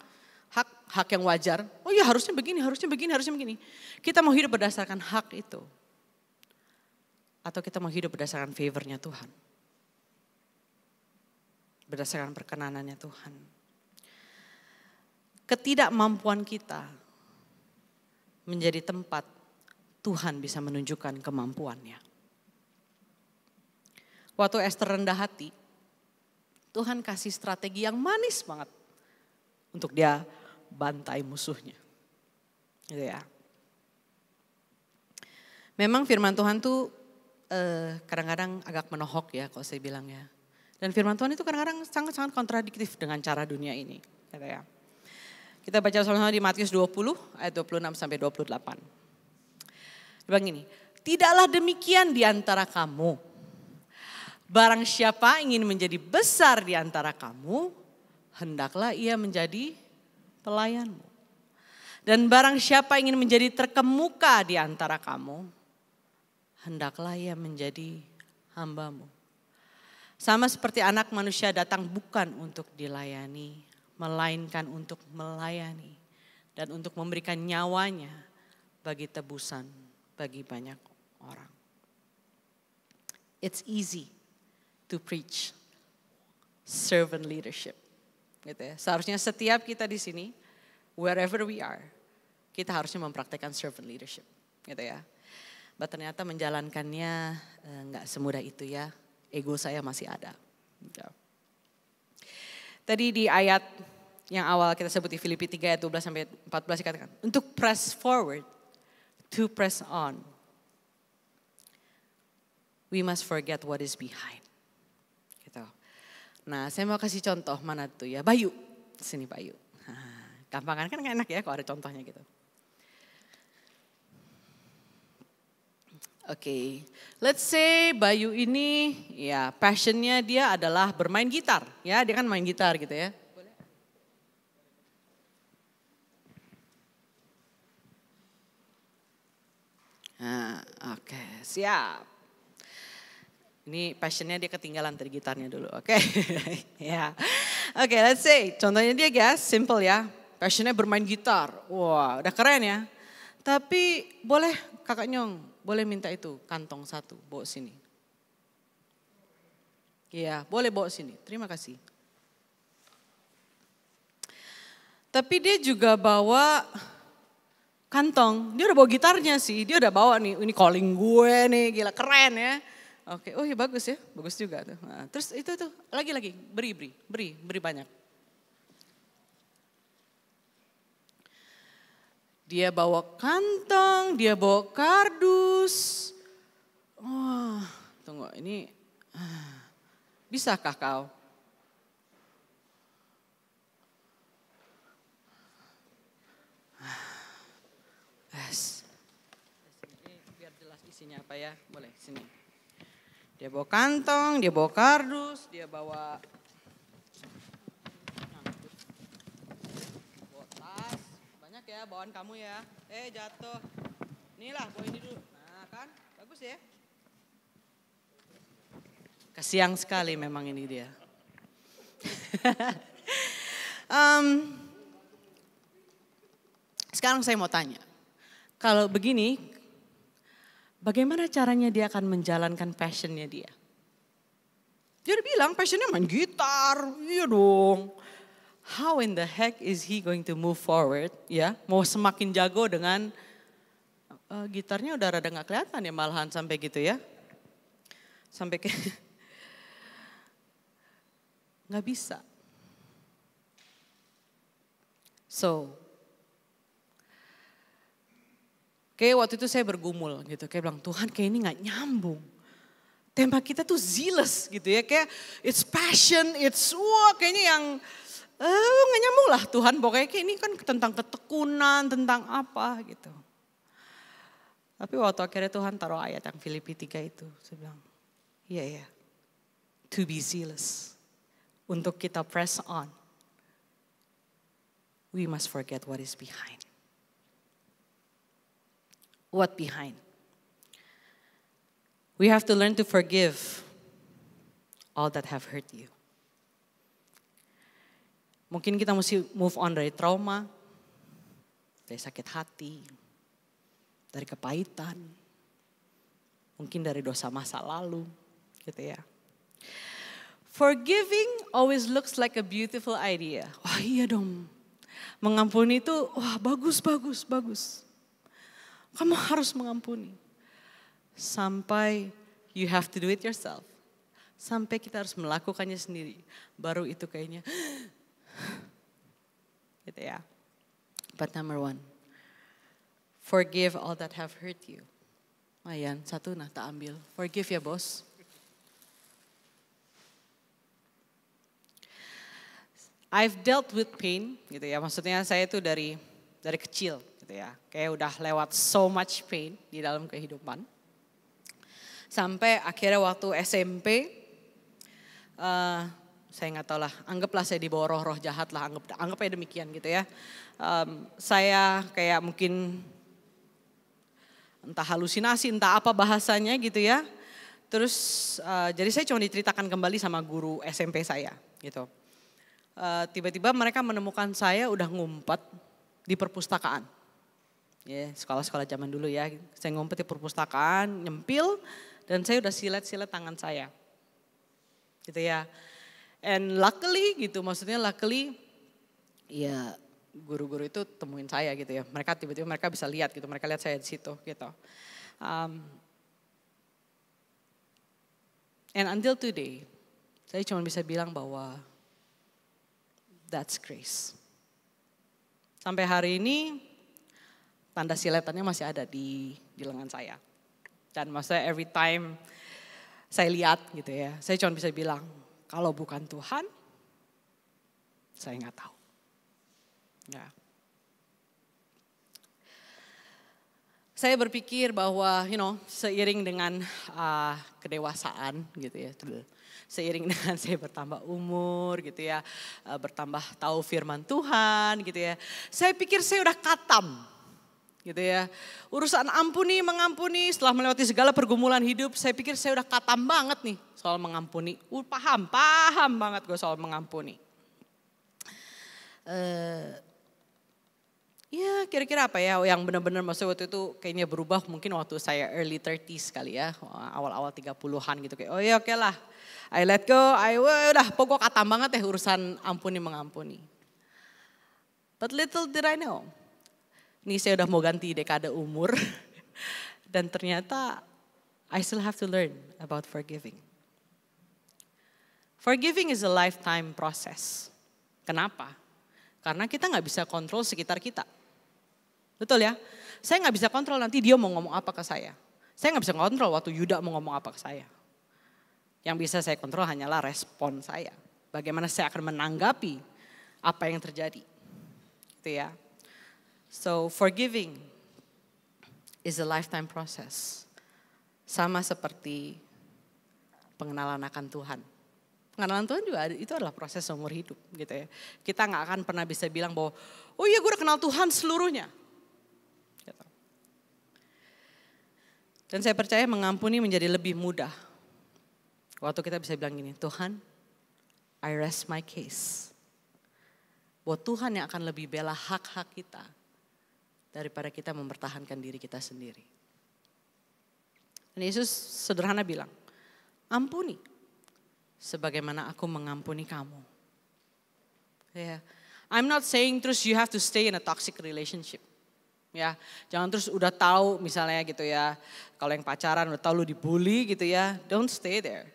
Hak yang wajar. Oh ya harusnya begini, harusnya begini, harusnya begini. Kita mau hidup berdasarkan hak itu. Atau kita mau hidup berdasarkan favornya Tuhan. Berdasarkan perkenanannya Tuhan. Ketidakmampuan kita menjadi tempat Tuhan bisa menunjukkan kemampuannya. Waktu Esther rendah hati, Tuhan kasih strategi yang manis banget untuk dia bantai musuhnya. Gitu ya. Memang firman Tuhan tuh kadang-kadang agak menohok ya kalau saya bilang ya. Dan firman Tuhan itu kadang-kadang sangat-sangat kontradiktif dengan cara dunia ini. Gitu ya. Kita baca sama-sama di Matius 20 ayat 26 sampai 28. Dia bilang gini, tidaklah demikian di antara kamu. Barang siapa ingin menjadi besar di antara kamu, hendaklah ia menjadi pelayanmu. Dan barang siapa ingin menjadi terkemuka di antara kamu, hendaklah ia menjadi hambamu. Sama seperti anak manusia datang bukan untuk dilayani, melainkan untuk melayani. Dan untuk memberikan nyawanya bagi tebusan bagi banyak orang. It's easy to preach servant leadership. Gitu ya. Seharusnya setiap kita di sini, wherever we are, kita harusnya mempraktekkan servant leadership. Gitu ya. But ternyata menjalankannya nggak semudah itu ya. Ego saya masih ada. Gitu. Tadi di ayat yang awal kita sebut di Filipi 3 ayat 12 sampai 14 dikatakan, untuk press forward, to press on, we must forget what is behind. Gitu. Nah, saya mau kasih contoh mana tuh ya, Bayu. Sini Bayu. Gampang kan enak ya kalau ada contohnya gitu. Oke, let's say Bayu ini ya passionnya dia adalah bermain gitar. Ya, dia kan main gitar gitu ya. Nah, oke, siap. Ini passionnya dia ketinggalan tadi gitarnya dulu, oke? Ya, oke, let's say contohnya dia guys, simple ya. Passionnya bermain gitar, wah udah keren ya. Tapi boleh kakak Nyong, boleh minta itu kantong satu, bawa sini. Iya, boleh bawa sini, terima kasih. Tapi dia juga bawa kantong, dia udah bawa gitarnya sih, dia udah bawa nih, ini calling gue nih, gila keren ya. Oke, oh iya bagus ya, bagus juga tuh. Nah, terus itu tuh, lagi-lagi, beri banyak. Dia bawa kantong, dia bawa kardus. Wah, tunggu ini, bisakah kau? Biar jelas isinya apa ya, boleh sini. Dia bawa kantong, dia bawa kardus, dia bawa tas. Banyak ya bawaan kamu ya. Jatuh. Inilah bawa ini dulu. Nah kan, bagus ya. Kasiang sekali memang ini dia. Sekarang saya mau tanya, kalau begini, bagaimana caranya dia akan menjalankan passionnya dia? Dia udah bilang passionnya main gitar, iya dong. How in the heck is he going to move forward? Ya, mau semakin jago dengan gitarnya udah rada nggak kelihatan ya malahan sampai gitu ya, sampai nggak bisa. So. Kayak waktu itu saya bergumul gitu, kayak bilang Tuhan kayak ini gak nyambung. Tema kita tuh zealous gitu ya, kayak it's passion, it's kayaknya yang Nggak nyambung lah Tuhan, pokoknya kayak ini kan tentang ketekunan, tentang apa gitu. Tapi waktu akhirnya Tuhan taruh ayat yang Filipi 3 itu, saya bilang, iya. To be zealous, untuk kita press on, we must forget what is behind. What behind? We have to learn to forgive all that have hurt you. Mungkin kita mesti move on dari trauma, dari sakit hati, dari kepahitan, mungkin dari dosa masa lalu, gitu ya. Forgiving always looks like a beautiful idea. Wah iya dong, mengampuni itu wah bagus. Kamu harus mengampuni. Sampai you have to do it yourself. Sampai kita harus melakukannya sendiri. Baru itu kayaknya gitu ya. But number 1, forgive all that have hurt you. Ayan, satu nah tak ambil. Forgive ya bos. I've dealt with pain gitu ya. Maksudnya saya itu dari kecil gitu ya. Kayak udah lewat so much pain di dalam kehidupan. Sampai akhirnya waktu SMP, saya nggak tahu lah, anggaplah saya dibawa roh-roh jahat lah, anggap aja demikian gitu ya. Saya kayak mungkin entah halusinasi, entah apa bahasanya gitu ya. Terus jadi saya cuma diceritakan kembali sama guru SMP saya gitu. Tiba-tiba mereka menemukan saya udah ngumpet di perpustakaan. Ya, sekolah-sekolah zaman dulu ya. Saya ngumpet di perpustakaan, nyempil dan saya udah silet-silet tangan saya. Gitu ya. And luckily gitu, maksudnya luckily ya guru-guru itu temuin saya gitu ya. Mereka tiba-tiba mereka bisa lihat gitu, mereka lihat saya di situ gitu. And until today, saya cuma bisa bilang bahwa that's grace. Sampai hari ini tanda siletannya masih ada di lengan saya. Dan maksudnya every time saya lihat gitu ya, saya cuma bisa bilang, kalau bukan Tuhan, saya nggak tahu. Ya. Saya berpikir bahwa, seiring dengan kedewasaan gitu ya, seiring dengan saya bertambah umur gitu ya, bertambah tahu firman Tuhan gitu ya, saya pikir saya udah katam. Gitu ya. Urusan ampuni, mengampuni setelah melewati segala pergumulan hidup, saya pikir saya udah katam banget nih soal mengampuni. Paham banget gue soal mengampuni. Ya kira-kira apa ya yang benar-benar maksudnya waktu itu kayaknya berubah mungkin waktu saya early 30s kali ya, awal-awal 30-an gitu kayak oh ya oke lah. I let go, udah pokok katam banget ya urusan ampuni mengampuni. But little did I know. Ini saya udah mau ganti dekade umur dan ternyata I still have to learn about forgiving. Forgiving is a lifetime process. Kenapa? Karena kita gak bisa kontrol sekitar kita. Betul ya? Saya gak bisa kontrol nanti dia mau ngomong apa ke saya. Saya gak bisa kontrol waktu Yuda mau ngomong apa ke saya. Yang bisa saya kontrol hanyalah respon saya. Bagaimana saya akan menanggapi apa yang terjadi. Gitu ya. So forgiving is a lifetime process. Sama seperti pengenalan akan Tuhan. Pengenalan Tuhan juga itu adalah proses seumur hidup gitu ya. Kita gak akan pernah bisa bilang bahwa oh iya gue udah kenal Tuhan seluruhnya. Gitu. Dan saya percaya mengampuni menjadi lebih mudah. Waktu kita bisa bilang gini, Tuhan I rest my case. Bahwa Tuhan yang akan lebih bela hak-hak kita. Daripada kita mempertahankan diri kita sendiri. Dan Yesus sederhana bilang, ampuni sebagaimana aku mengampuni kamu. Ya, I'm not saying terus you have to stay in a toxic relationship. Ya, jangan terus udah tahu misalnya gitu ya, kalau yang pacaran udah tahu lu dibully gitu ya, don't stay there.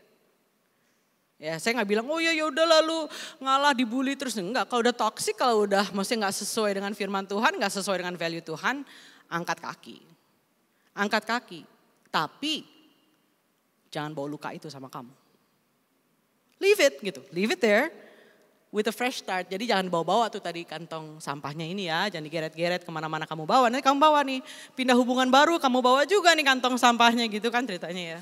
Ya, saya nggak bilang, oh ya udah lalu ngalah dibully terus enggak. Kalau udah toksik, kalau udah maksudnya nggak sesuai dengan firman Tuhan, nggak sesuai dengan value Tuhan, angkat kaki, angkat kaki. Tapi jangan bawa luka itu sama kamu. Leave it gitu, leave it there. with a fresh start. Jadi jangan bawa-bawa tuh tadi kantong sampahnya ini ya. Jangan digeret-geret kemana-mana kamu bawa. Nanti kamu bawa nih, pindah hubungan baru kamu bawa juga nih kantong sampahnya gitu kan ceritanya ya.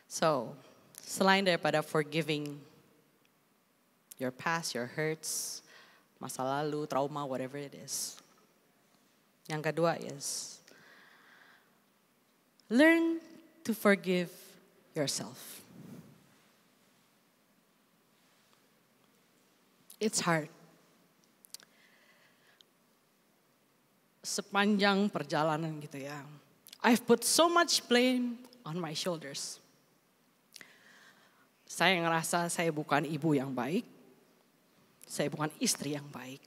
So, selain daripada forgiving your past, your hurts, masa lalu, trauma, whatever it is. Yang kedua is, learn to forgive yourself. It's hard. Sepanjang perjalanan gitu ya, I've put so much blame on my shoulders. Saya ngerasa saya bukan ibu yang baik, saya bukan istri yang baik,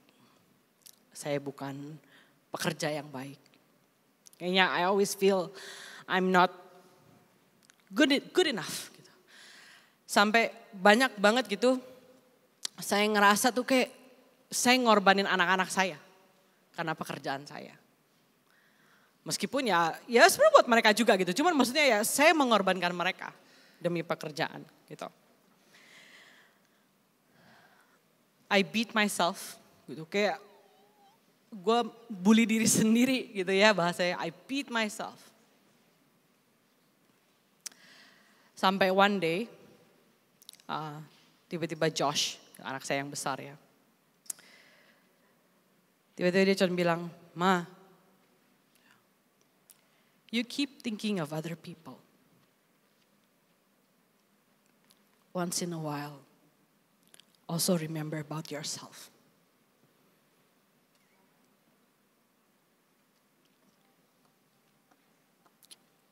saya bukan pekerja yang baik. Kayaknya I always feel I'm not good enough. Gitu. Sampai banyak banget gitu, saya ngerasa tuh kayak saya ngorbanin anak-anak saya karena pekerjaan saya. Meskipun ya sebenarnya buat mereka juga gitu, cuman maksudnya ya saya mengorbankan mereka demi pekerjaan gitu. I beat myself gitu, kayak gue bully diri sendiri gitu ya bahasanya, I beat myself. Sampai one day, tiba-tiba Josh, anak saya yang besar ya. Tiba-tiba dia cuma bilang, Ma, you keep thinking of other people. Once in a while, also remember about yourself.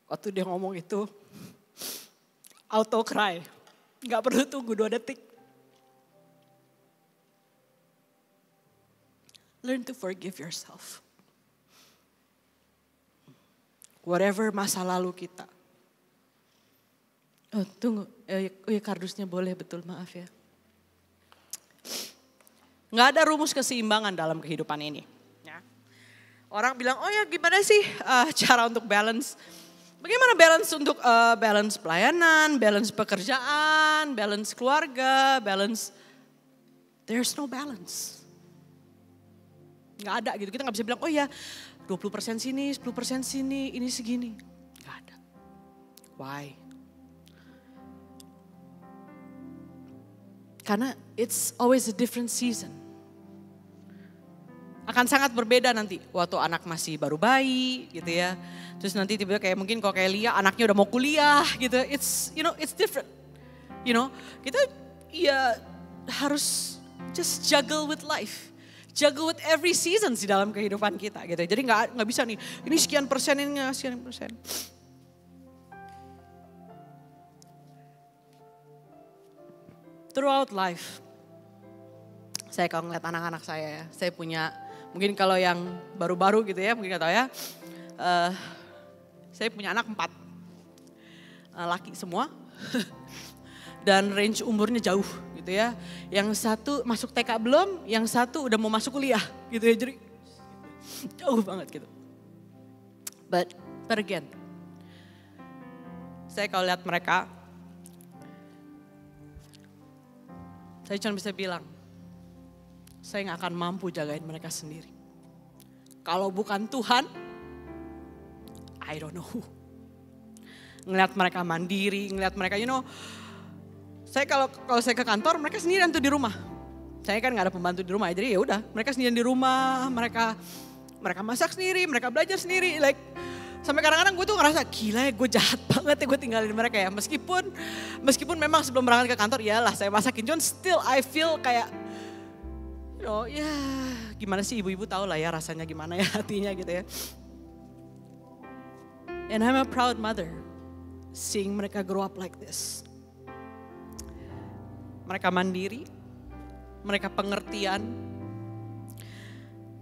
Waktu dia ngomong itu, auto cry. Gak perlu tunggu 2 detik. Learn to forgive yourself. Whatever masa lalu kita. Oh tunggu, kardusnya boleh, betul, maaf ya. Gak ada rumus keseimbangan dalam kehidupan ini. Ya. Orang bilang, oh ya gimana sih cara untuk balance. Bagaimana balance untuk balance pelayanan, balance pekerjaan, balance keluarga, balance. There's no balance. Gak ada gitu, kita gak bisa bilang, oh ya 20% sini, 10% sini, ini segini. Gak ada. Why? Karena it's always a different season. Akan sangat berbeda nanti waktu anak masih baru bayi gitu ya. Terus nanti tiba-tiba kayak mungkin kalau kayak Lia anaknya udah mau kuliah gitu. It's it's different. Kita ya harus just juggle with life. Juggle with every season di dalam kehidupan kita gitu. Jadi nggak bisa nih, ini sekian persen, ini sekian persen. Throughout life, saya kalau ngeliat anak-anak saya ya, saya punya, mungkin kalau yang baru-baru gitu ya, mungkin gak tahu ya, saya punya anak 4, laki semua, dan range umurnya jauh gitu ya. Yang satu masuk TK belum, yang satu udah mau masuk kuliah gitu ya, jadi jauh banget gitu. But again, saya kalau lihat mereka, saya cuma bisa bilang, saya gak akan mampu jagain mereka sendiri. Kalau bukan Tuhan, I don't know. Ngeliat mereka mandiri, ngeliat mereka, saya kalau saya ke kantor, mereka sendirian tuh di rumah. Saya kan gak ada pembantu di rumah, jadi ya udah, mereka sendirian di rumah, mereka masak sendiri, mereka belajar sendiri, sampai kadang-kadang gue tuh ngerasa gila ya, gue jahat banget ya gue tinggalin mereka ya. Meskipun memang sebelum berangkat ke kantor, iyalah saya masakin, cuman still I feel kayak, ya gimana sih, ibu-ibu tahu lah ya rasanya gimana ya hatinya gitu ya. And I'm a proud mother, seeing mereka grow up like this. Mereka mandiri, mereka pengertian,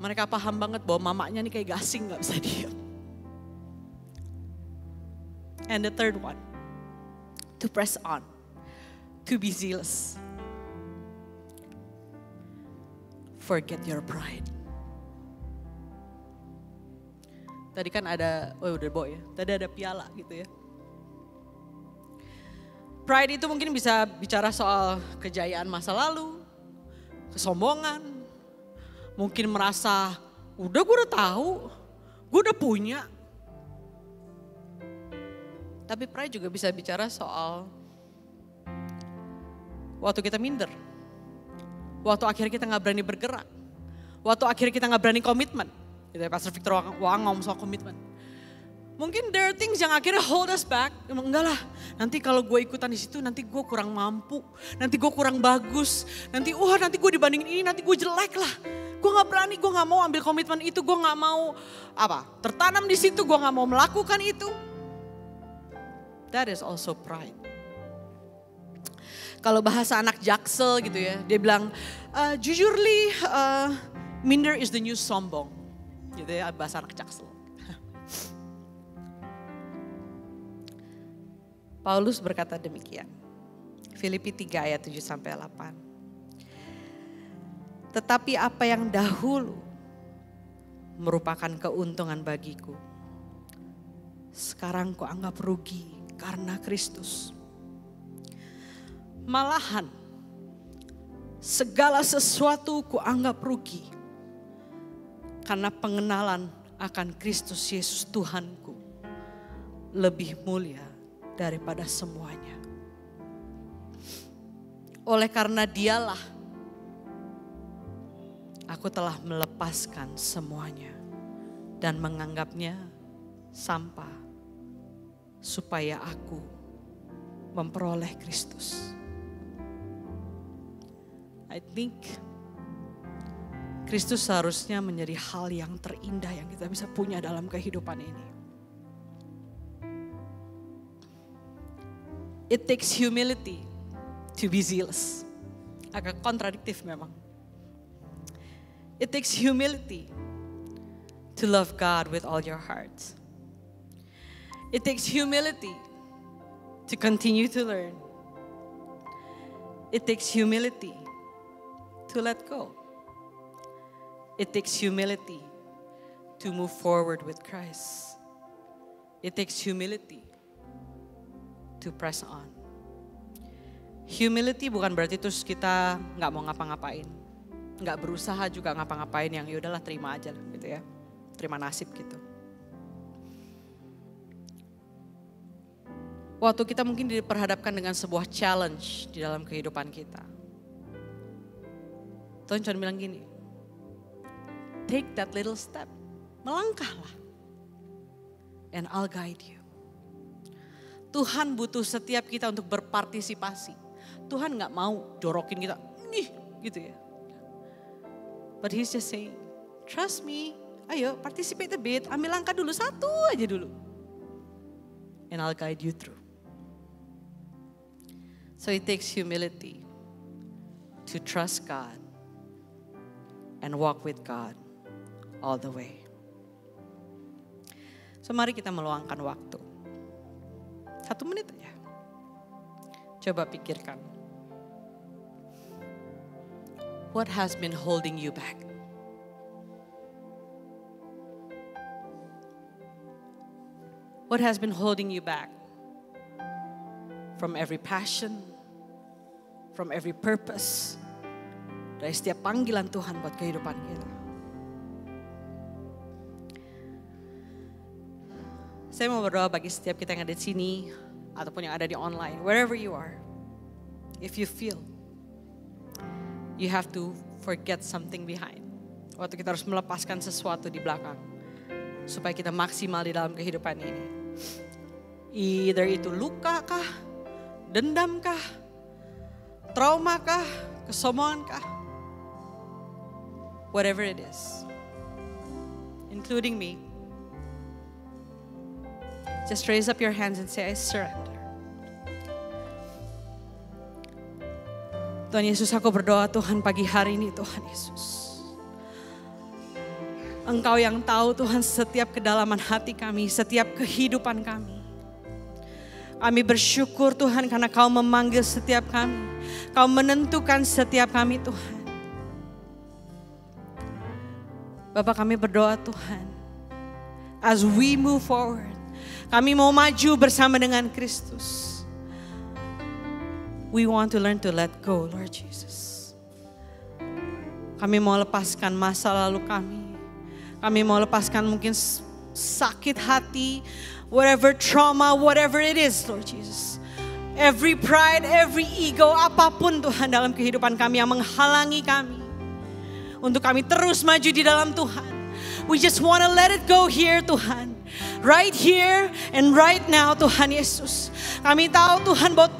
mereka paham banget bahwa mamanya nih kayak gasing gak bisa diam. And the third one, to press on, to be zealous. Forget your pride. Tadi kan ada, udah bawa ya, tadi ada piala gitu ya. Pride itu mungkin bisa bicara soal kejayaan masa lalu, kesombongan. Mungkin merasa, gue udah tahu, gue udah punya. Tapi pride juga bisa bicara soal waktu kita minder. Waktu akhirnya kita gak berani bergerak. Waktu akhirnya kita gak berani komitmen. Gitu ya, Pastor Victor ngomong soal komitmen. Mungkin there are things yang akhirnya hold us back. Emang enggak lah, nanti kalau gue ikutan di situ nanti gue kurang mampu. Nanti gue kurang bagus. Nanti gue dibandingin ini, nanti gue jelek lah. Gue gak berani, gue gak mau ambil komitmen itu. Gue gak mau tertanam di situ, gue gak mau melakukan itu. That is also pride. Kalau bahasa anak Jaksel gitu ya, dia bilang, jujurly minder is the new sombong. Gitu ya, bahasa anak Jaksel. Paulus berkata demikian. Filipi 3 ayat 7-8. Tetapi apa yang dahulu merupakan keuntungan bagiku, sekarang kuanggap rugi karena Kristus. Malahan segala sesuatu kuanggap rugi karena pengenalan akan Kristus Yesus Tuhanku lebih mulia daripada semuanya. Oleh karena Dialah aku telah melepaskan semuanya dan menganggapnya sampah supaya aku memperoleh Kristus. I think Kristus seharusnya menjadi hal yang terindah yang kita bisa punya dalam kehidupan ini. It takes humility to be zealous. Agak kontradiktif memang. It takes humility to love God with all your heart. It takes humility to continue to learn. It takes humility to let go. It takes humility to move forward with Christ. It takes humility to press on. Humility bukan berarti terus kita nggak mau ngapa-ngapain, nggak berusaha juga ngapa-ngapain yang yaudahlah terima aja lah gitu ya, terima nasib gitu. Waktu kita mungkin diperhadapkan dengan sebuah challenge di dalam kehidupan kita, Tuhan cuma bilang gini, take that little step, melangkahlah, and I'll guide you. Tuhan butuh setiap kita untuk berpartisipasi. Tuhan gak mau jorokin kita, nih gitu ya. But he's just saying, trust me, ayo participate a bit, ambil langkah dulu, satu aja dulu. And I'll guide you through. So it takes humility to trust God and walk with God all the way. So mari kita meluangkan waktu. 1 menit aja. Coba pikirkan. What has been holding you back? What has been holding you back? From every passion, from every purpose, dari setiap panggilan Tuhan buat kehidupan kita. Saya mau berdoa bagi setiap kita yang ada di sini ataupun yang ada di online, wherever you are. If you feel you have to forget something behind. Waktu kita harus melepaskan sesuatu di belakang supaya kita maksimal di dalam kehidupan ini. Either itu luka kah, dendam kah, trauma kah, kesombongan kah. Whatever it is. Including me. Just raise up your hands and say, I surrender. Tuhan Yesus, aku berdoa Tuhan pagi hari ini Tuhan Yesus. Engkau yang tahu Tuhan setiap kedalaman hati kami, setiap kehidupan kami. Kami bersyukur Tuhan karena Kau memanggil setiap kami. Kau menentukan setiap kami Tuhan. Bapak kami berdoa Tuhan. As we move forward. Kami mau maju bersama dengan Kristus. We want to learn to let go, Lord Jesus. Kami mau lepaskan masa lalu kami. Kami mau lepaskan mungkin sakit hati, whatever trauma, whatever it is, Lord Jesus. Every pride, every ego, apapun Tuhan dalam kehidupan kami yang menghalangi kami. Untuk kami terus maju di dalam Tuhan. We just want to let it go here Tuhan. Right here and right now Tuhan Yesus. Kami tahu Tuhan bahwa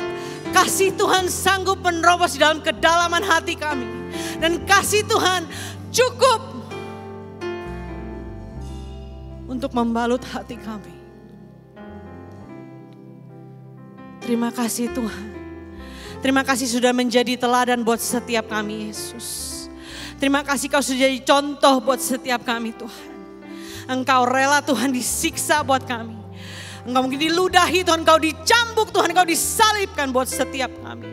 kasih Tuhan sanggup menerobos di dalam kedalaman hati kami. Dan kasih Tuhan cukup untuk membalut hati kami. Terima kasih Tuhan. Terima kasih sudah menjadi teladan buat setiap kami Yesus. Terima kasih kau sudah jadi contoh buat setiap kami Tuhan. Engkau rela Tuhan disiksa buat kami. Engkau mungkin diludahi Tuhan, Engkau dicambuk Tuhan, Engkau disalibkan buat setiap kami.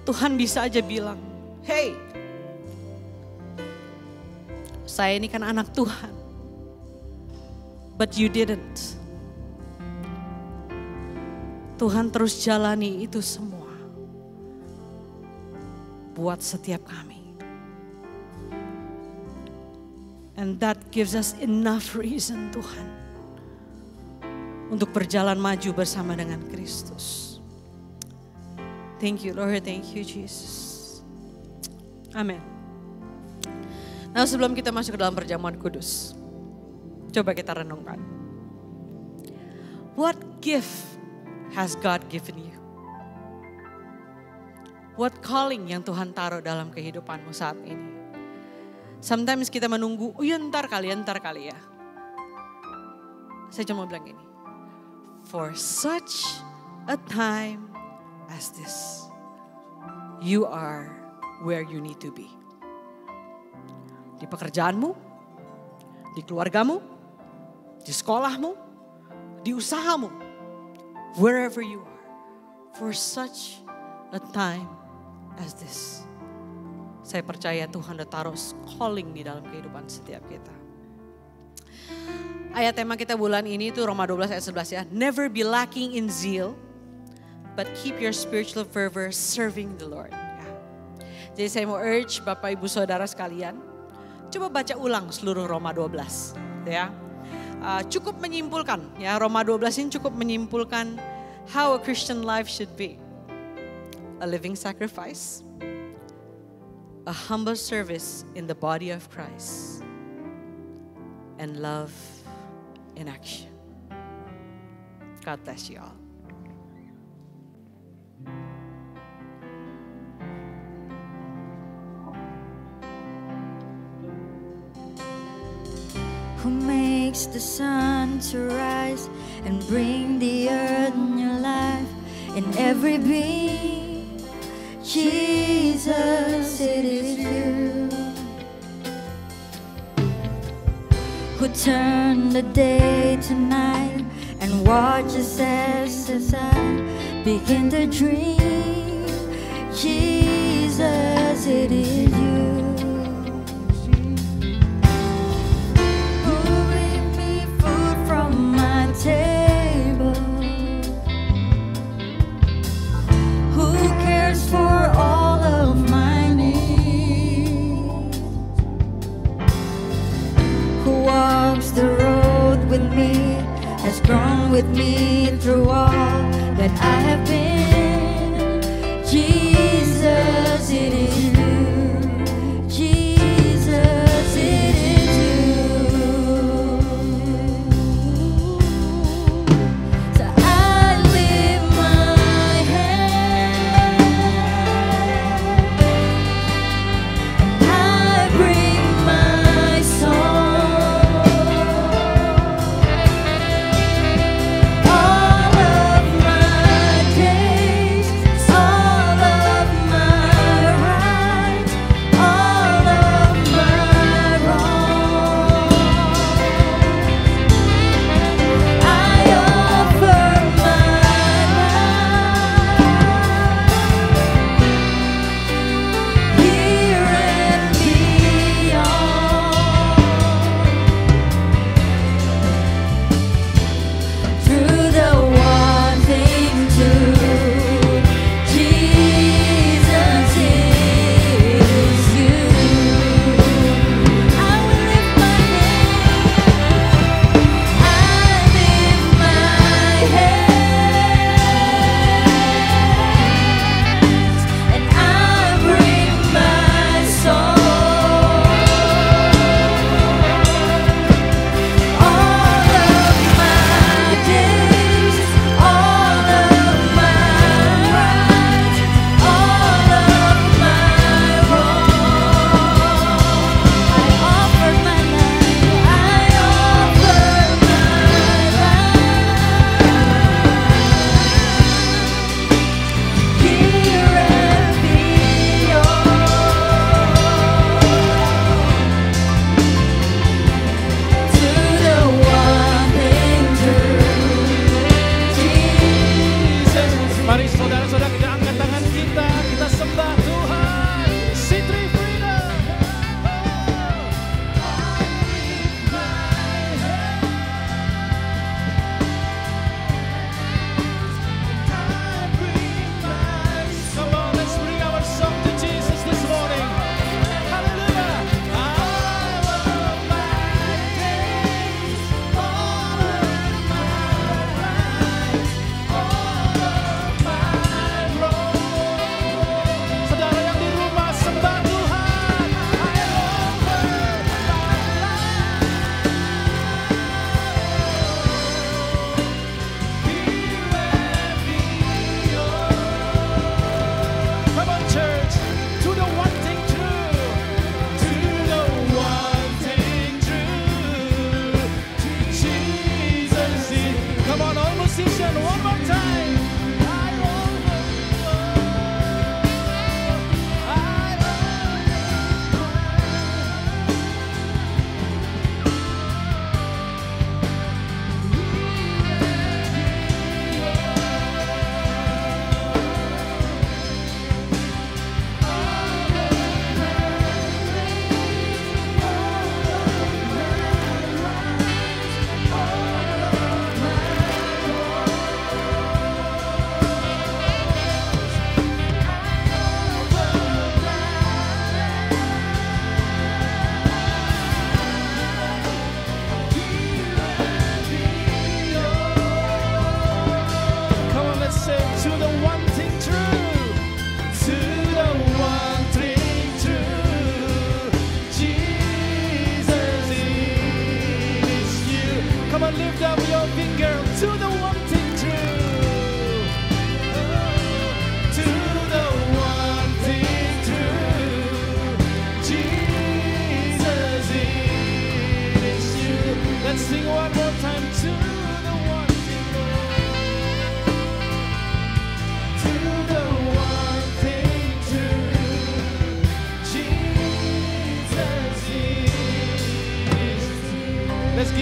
Tuhan bisa aja bilang, hey, saya ini kan anak Tuhan. But you didn't. Tuhan terus jalani itu semua buat setiap kami. And that gives us enough reason Tuhan untuk berjalan maju bersama dengan Kristus. Thank you Lord, thank you Jesus. Amin. Nah sebelum kita masuk ke dalam perjamuan kudus, coba kita renungkan. What gift has God given you? What calling yang Tuhan taruh dalam kehidupanmu saat ini? Sometimes kita menunggu, oh ya ntar kali ya. Saya cuma bilang gini, for such a time as this, you are where you need to be. Di pekerjaanmu, di keluargamu, di sekolahmu, di usahamu, wherever you are, for such a time as this. Saya percaya Tuhan udah taruh calling di dalam kehidupan setiap kita. Ayat tema kita bulan ini itu Roma 12 ayat 11 ya. Never be lacking in zeal, but keep your spiritual fervor serving the Lord. Ya. Jadi saya mau urge Bapak Ibu Saudara sekalian, coba baca ulang seluruh Roma 12. Ya. Cukup menyimpulkan, ya Roma 12 ini cukup menyimpulkan how a Christian life should be. A living sacrifice, a humble service in the body of Christ, and love in action. God bless you all. Who makes the sun to rise and bring the earth new life in every being? Jesus, it is you who turn the day to night and watch us as I begin to dream. Jesus, it is you who bring me food from my table, who cares for all of my needs, who walks the road with me, has grown with me through all that I have been. Jesus, it is you. Jesus, it is you. So I lift my hand, I bring my song.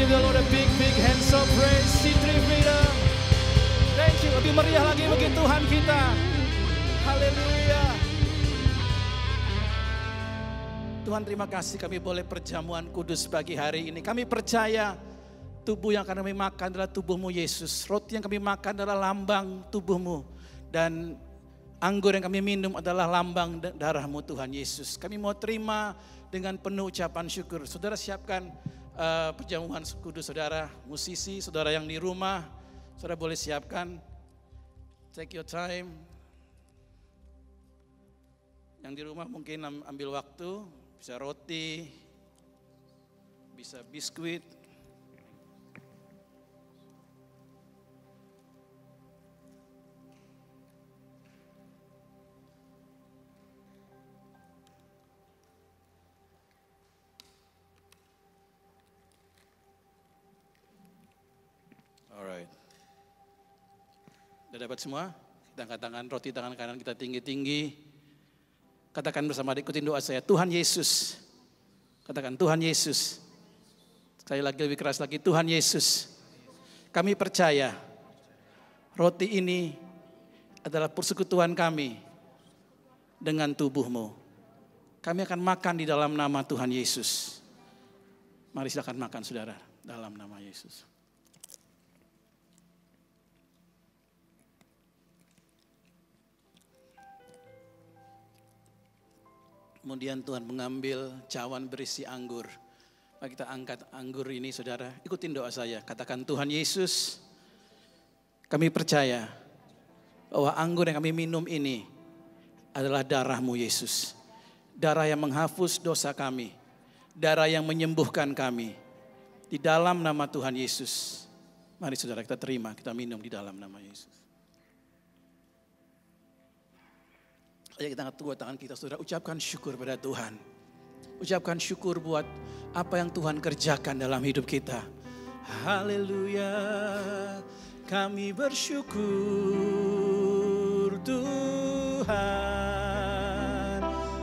give the Lord a big hands of praise. C3 Freedom. Thank you. Lebih meriah lagi bagi Tuhan kita. Haleluya. Tuhan terima kasih kami boleh perjamuan kudus pagi hari ini. Kami percaya tubuh yang akan kami makan adalah tubuh-Mu Yesus. Roti yang kami makan adalah lambang tubuh-Mu. Dan anggur yang kami minum adalah lambang darah-Mu Tuhan Yesus. Kami mau terima dengan penuh ucapan syukur. Saudara siapkan perjamuan kudus saudara. Musisi, saudara yang di rumah, saudara boleh siapkan. Take your time. Yang di rumah mungkin ambil waktu. Bisa roti, bisa biskuit. Alright. Sudah dapat semua? Kita angkat tangan, roti tangan kanan kita tinggi-tinggi. Katakan bersama, ikutin doa saya. Tuhan Yesus. Katakan Tuhan Yesus. Sekali lagi lebih keras lagi. Tuhan Yesus. Kami percaya roti ini adalah persekutuan kami dengan tubuh-Mu. Kami akan makan di dalam nama Tuhan Yesus. Mari silakan makan saudara. Dalam nama Yesus. Kemudian Tuhan mengambil cawan berisi anggur. Mari kita angkat anggur ini saudara. Ikutin doa saya. Katakan Tuhan Yesus. Kami percaya bahwa anggur yang kami minum ini adalah darah-Mu Yesus. Darah yang menghapus dosa kami. Darah yang menyembuhkan kami. Di dalam nama Tuhan Yesus. Mari saudara kita terima. Kita minum di dalam nama Yesus. Ayo kita angkat kedua tangan kita saudara, ucapkan syukur pada Tuhan. Ucapkan syukur buat apa yang Tuhan kerjakan dalam hidup kita. Haleluya, kami bersyukur Tuhan,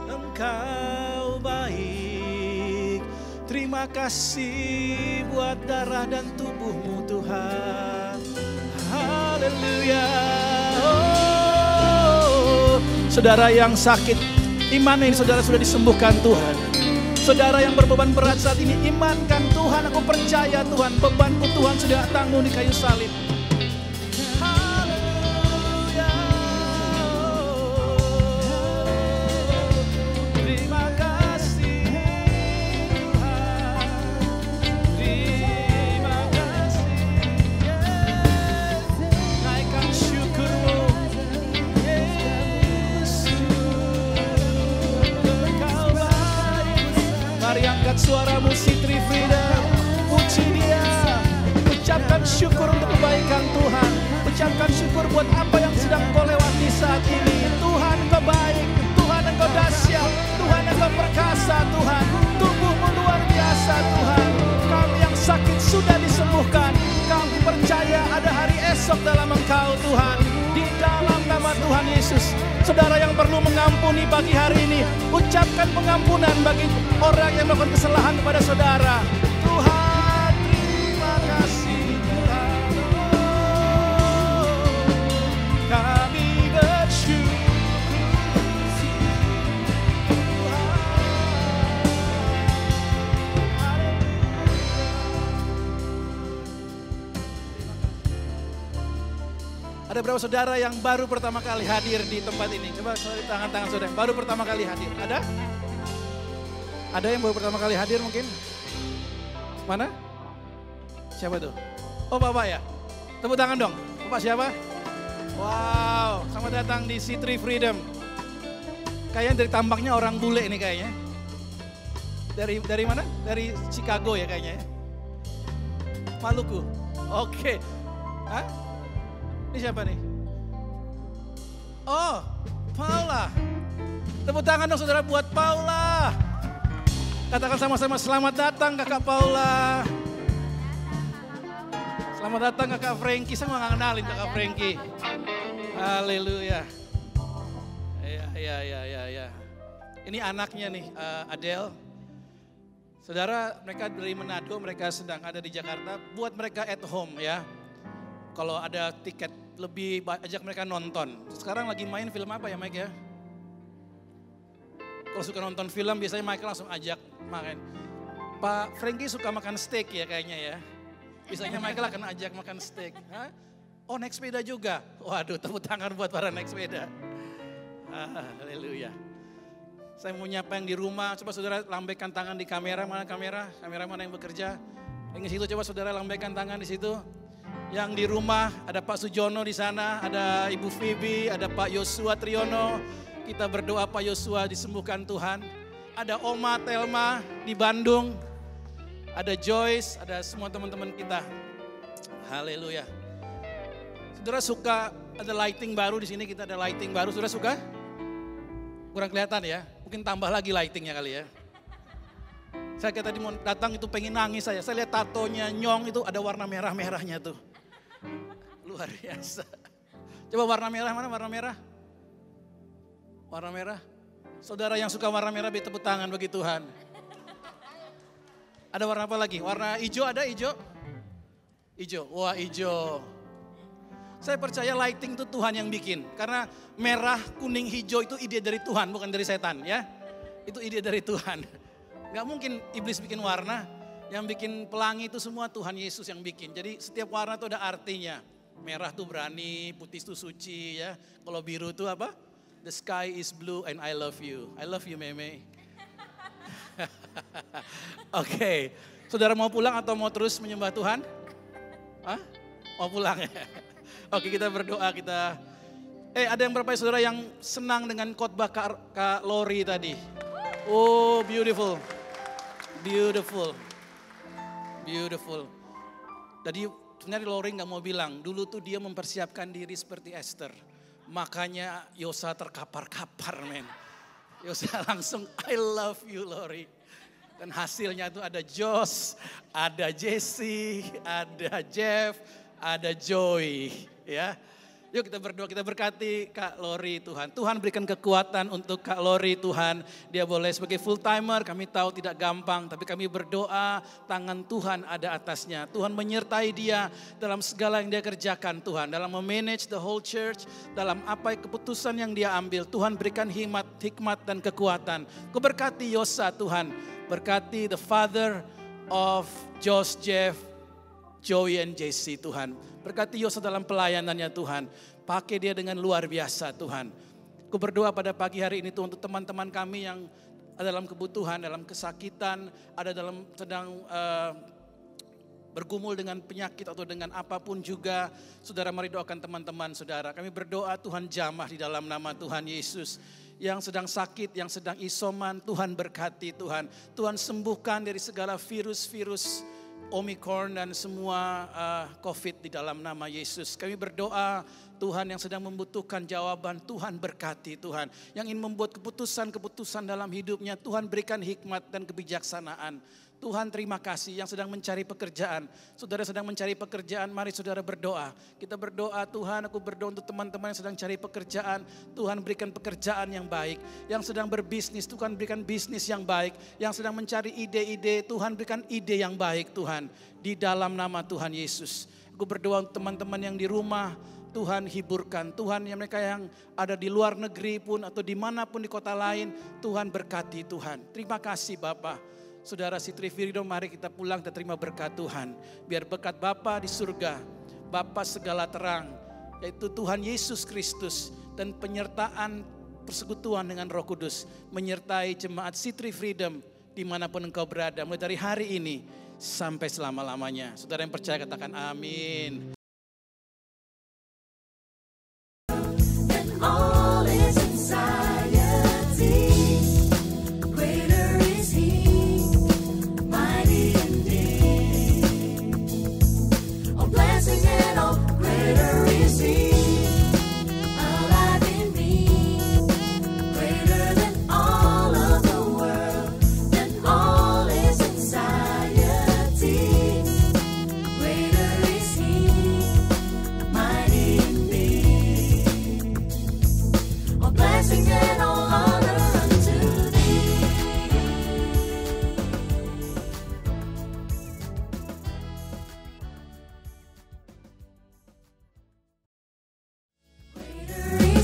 Engkau baik. Terima kasih buat darah dan tubuh-Mu Tuhan. Haleluya. Saudara yang sakit, iman ini saudara sudah disembuhkan Tuhan. Saudara yang berbeban berat saat ini, imankan Tuhan. Aku percaya Tuhan, bebanku Tuhan sudah tanggung di kayu salib. Haleluya. Terima kasih Tuhan. Terima kasih. Naikkan syukur-Mu. Mari angkat suaramu C3 Freedom. Puji Dia. Ucapkan syukur untuk kebaikan Tuhan. Ucapkan syukur buat apa yang sedang kau lewati saat ini. Tuhan Engkau baik. Tuhan Engkau dahsyat. Tuhan Engkau perkasa Tuhan. Tubuh-Mu luar biasa Tuhan. Kami yang sakit sudah disembuhkan. Kami percaya ada hari esok dalam Engkau Tuhan. Di dalam nama Tuhan Yesus. Saudara yang perlu mengampuni pagi hari ini, ucapkan pengampunan bagi orang yang melakukan kesalahan kepada saudara. Tuhan, terima kasih Tuhan. Kami bersyukur Tuhan. Ada berapa saudara yang baru pertama kali hadir di tempat ini? Coba sorry, tangan-tangan saudara yang baru pertama kali hadir. Ada? Ada yang baru pertama kali hadir mungkin? Mana? Siapa tuh? Oh Bapak ya? Tepuk tangan dong. Bapak siapa? Wow, selamat datang di C3 Freedom. Kayaknya dari tampaknya orang bule ini kayaknya. Dari mana? Dari Chicago ya kayaknya. Maluku. Oke. Hah? Ini siapa nih? Oh, Paula. Tepuk tangan dong saudara buat Paula. Katakan sama-sama selamat datang Kakak Paula. Selamat datang Kakak Frankie. Saya nggak kenalin Kakak Frankie. Haleluya. Ya. Ini anaknya nih, Adele. Saudara, mereka dari Manado, mereka sedang ada di Jakarta. Buat mereka at home ya. Kalau ada tiket lebih, ajak mereka nonton. Sekarang lagi main film apa ya Mike ya? Kalau suka nonton film biasanya Mike langsung ajak makan. Pak Frankie suka makan steak ya kayaknya ya. Biasanya Michael akan ajak makan steak. Hah? Oh naik sepeda juga. Waduh tepuk tangan buat para naik sepeda. Haleluya. Saya mau nyapa yang di rumah. Coba saudara lambaikan tangan di kamera. Mana kamera? Kamera mana yang bekerja? Yang di situ coba saudara lambaikan tangan di situ. Yang di rumah ada Pak Sujono di sana. Ada Ibu Phoebe. Ada Pak Yosua Triyono. Kita berdoa Pak Yosua disembuhkan Tuhan. Ada Oma Telma di Bandung. Ada Joyce, ada semua teman-teman kita. Haleluya. Saudara suka ada lighting baru di sini, kita ada lighting baru. Saudara suka? Kurang kelihatan ya. Mungkin tambah lagi lightingnya kali ya. Saya kayak tadi mau datang itu pengen nangis saya. Saya lihat tatonya Nyong itu ada warna merah-merahnya tuh. Luar biasa. Coba warna merah mana warna merah? Warna merah. Saudara yang suka warna merah beri tepuk tangan bagi Tuhan. Ada warna apa lagi? Warna hijau ada hijau? Hijau, wah hijau. Saya percaya lighting itu Tuhan yang bikin. Karena merah, kuning, hijau itu ide dari Tuhan bukan dari setan ya. Itu ide dari Tuhan. Gak mungkin iblis bikin warna. Yang bikin pelangi itu semua Tuhan Yesus yang bikin. Jadi setiap warna itu ada artinya. Merah tuh berani, putih tuh suci ya. Kalau biru tuh apa? The sky is blue and I love you. I love you Meme. Oke, saudara mau pulang atau mau terus menyembah Tuhan? Hah? Mau pulang ya? Oke kita berdoa kita. Ada yang berapa saudara yang senang dengan khotbah Kak Lori tadi? Oh beautiful. Beautiful. Beautiful. Tadi sebenarnya Lori gak mau bilang, dulu tuh dia mempersiapkan diri seperti Esther. Makanya Yosa terkapar-kapar men. Yosa langsung I love you Lori. Dan hasilnya tuh ada Josh, ada Jesse, ada Jeff, ada Joy. Ya, yuk kita berdoa, kita berkati Kak Lori Tuhan. Tuhan berikan kekuatan untuk Kak Lori Tuhan. Dia boleh sebagai full timer, kami tahu tidak gampang. Tapi kami berdoa tangan Tuhan ada atasnya. Tuhan menyertai dia dalam segala yang dia kerjakan Tuhan. Dalam memanage the whole church, dalam apa keputusan yang dia ambil. Tuhan berikan hikmat dan kekuatan. Kau berkati Yosa Tuhan. Berkati the father of Josh, Jeff, Joey and Jesse Tuhan. Berkati Yosa dalam pelayanannya Tuhan. Pakai dia dengan luar biasa Tuhan. Aku berdoa pada pagi hari ini Tuhan untuk teman-teman kami yang ada dalam kebutuhan, dalam kesakitan, ada dalam sedang bergumul dengan penyakit atau dengan apapun juga. Saudara mari doakan teman-teman saudara. Kami berdoa Tuhan jamah di dalam nama Tuhan Yesus. Yang sedang sakit, yang sedang isoman, Tuhan berkati Tuhan. Tuhan sembuhkan dari segala virus-virus Omicron dan semua COVID di dalam nama Yesus. Kami berdoa Tuhan yang sedang membutuhkan jawaban, Tuhan berkati Tuhan. Yang ingin membuat keputusan-keputusan dalam hidupnya, Tuhan berikan hikmat dan kebijaksanaan. Tuhan terima kasih yang sedang mencari pekerjaan. Saudara sedang mencari pekerjaan, mari saudara berdoa. Kita berdoa Tuhan, aku berdoa untuk teman-teman yang sedang cari pekerjaan. Tuhan berikan pekerjaan yang baik. Yang sedang berbisnis, Tuhan berikan bisnis yang baik. Yang sedang mencari ide-ide, Tuhan berikan ide yang baik Tuhan. Di dalam nama Tuhan Yesus. Aku berdoa untuk teman-teman yang di rumah, Tuhan hiburkan. Tuhan yang mereka yang ada di luar negeri pun atau dimanapun di kota lain, Tuhan berkati Tuhan. Terima kasih Bapak. Saudara Sitri Freedom, mari kita pulang dan terima berkat Tuhan. Biar berkat Bapa di surga, Bapa segala terang, yaitu Tuhan Yesus Kristus dan penyertaan persekutuan dengan Roh Kudus menyertai jemaat Sitri Freedom dimanapun engkau berada, mulai dari hari ini sampai selama-lamanya. Saudara yang percaya katakan amin. All is anxiety. Greater is He, mighty indeed. All blessing and all greater is He, alive in me. Greater than all of the world, than all is anxiety. Greater is He.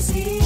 is He.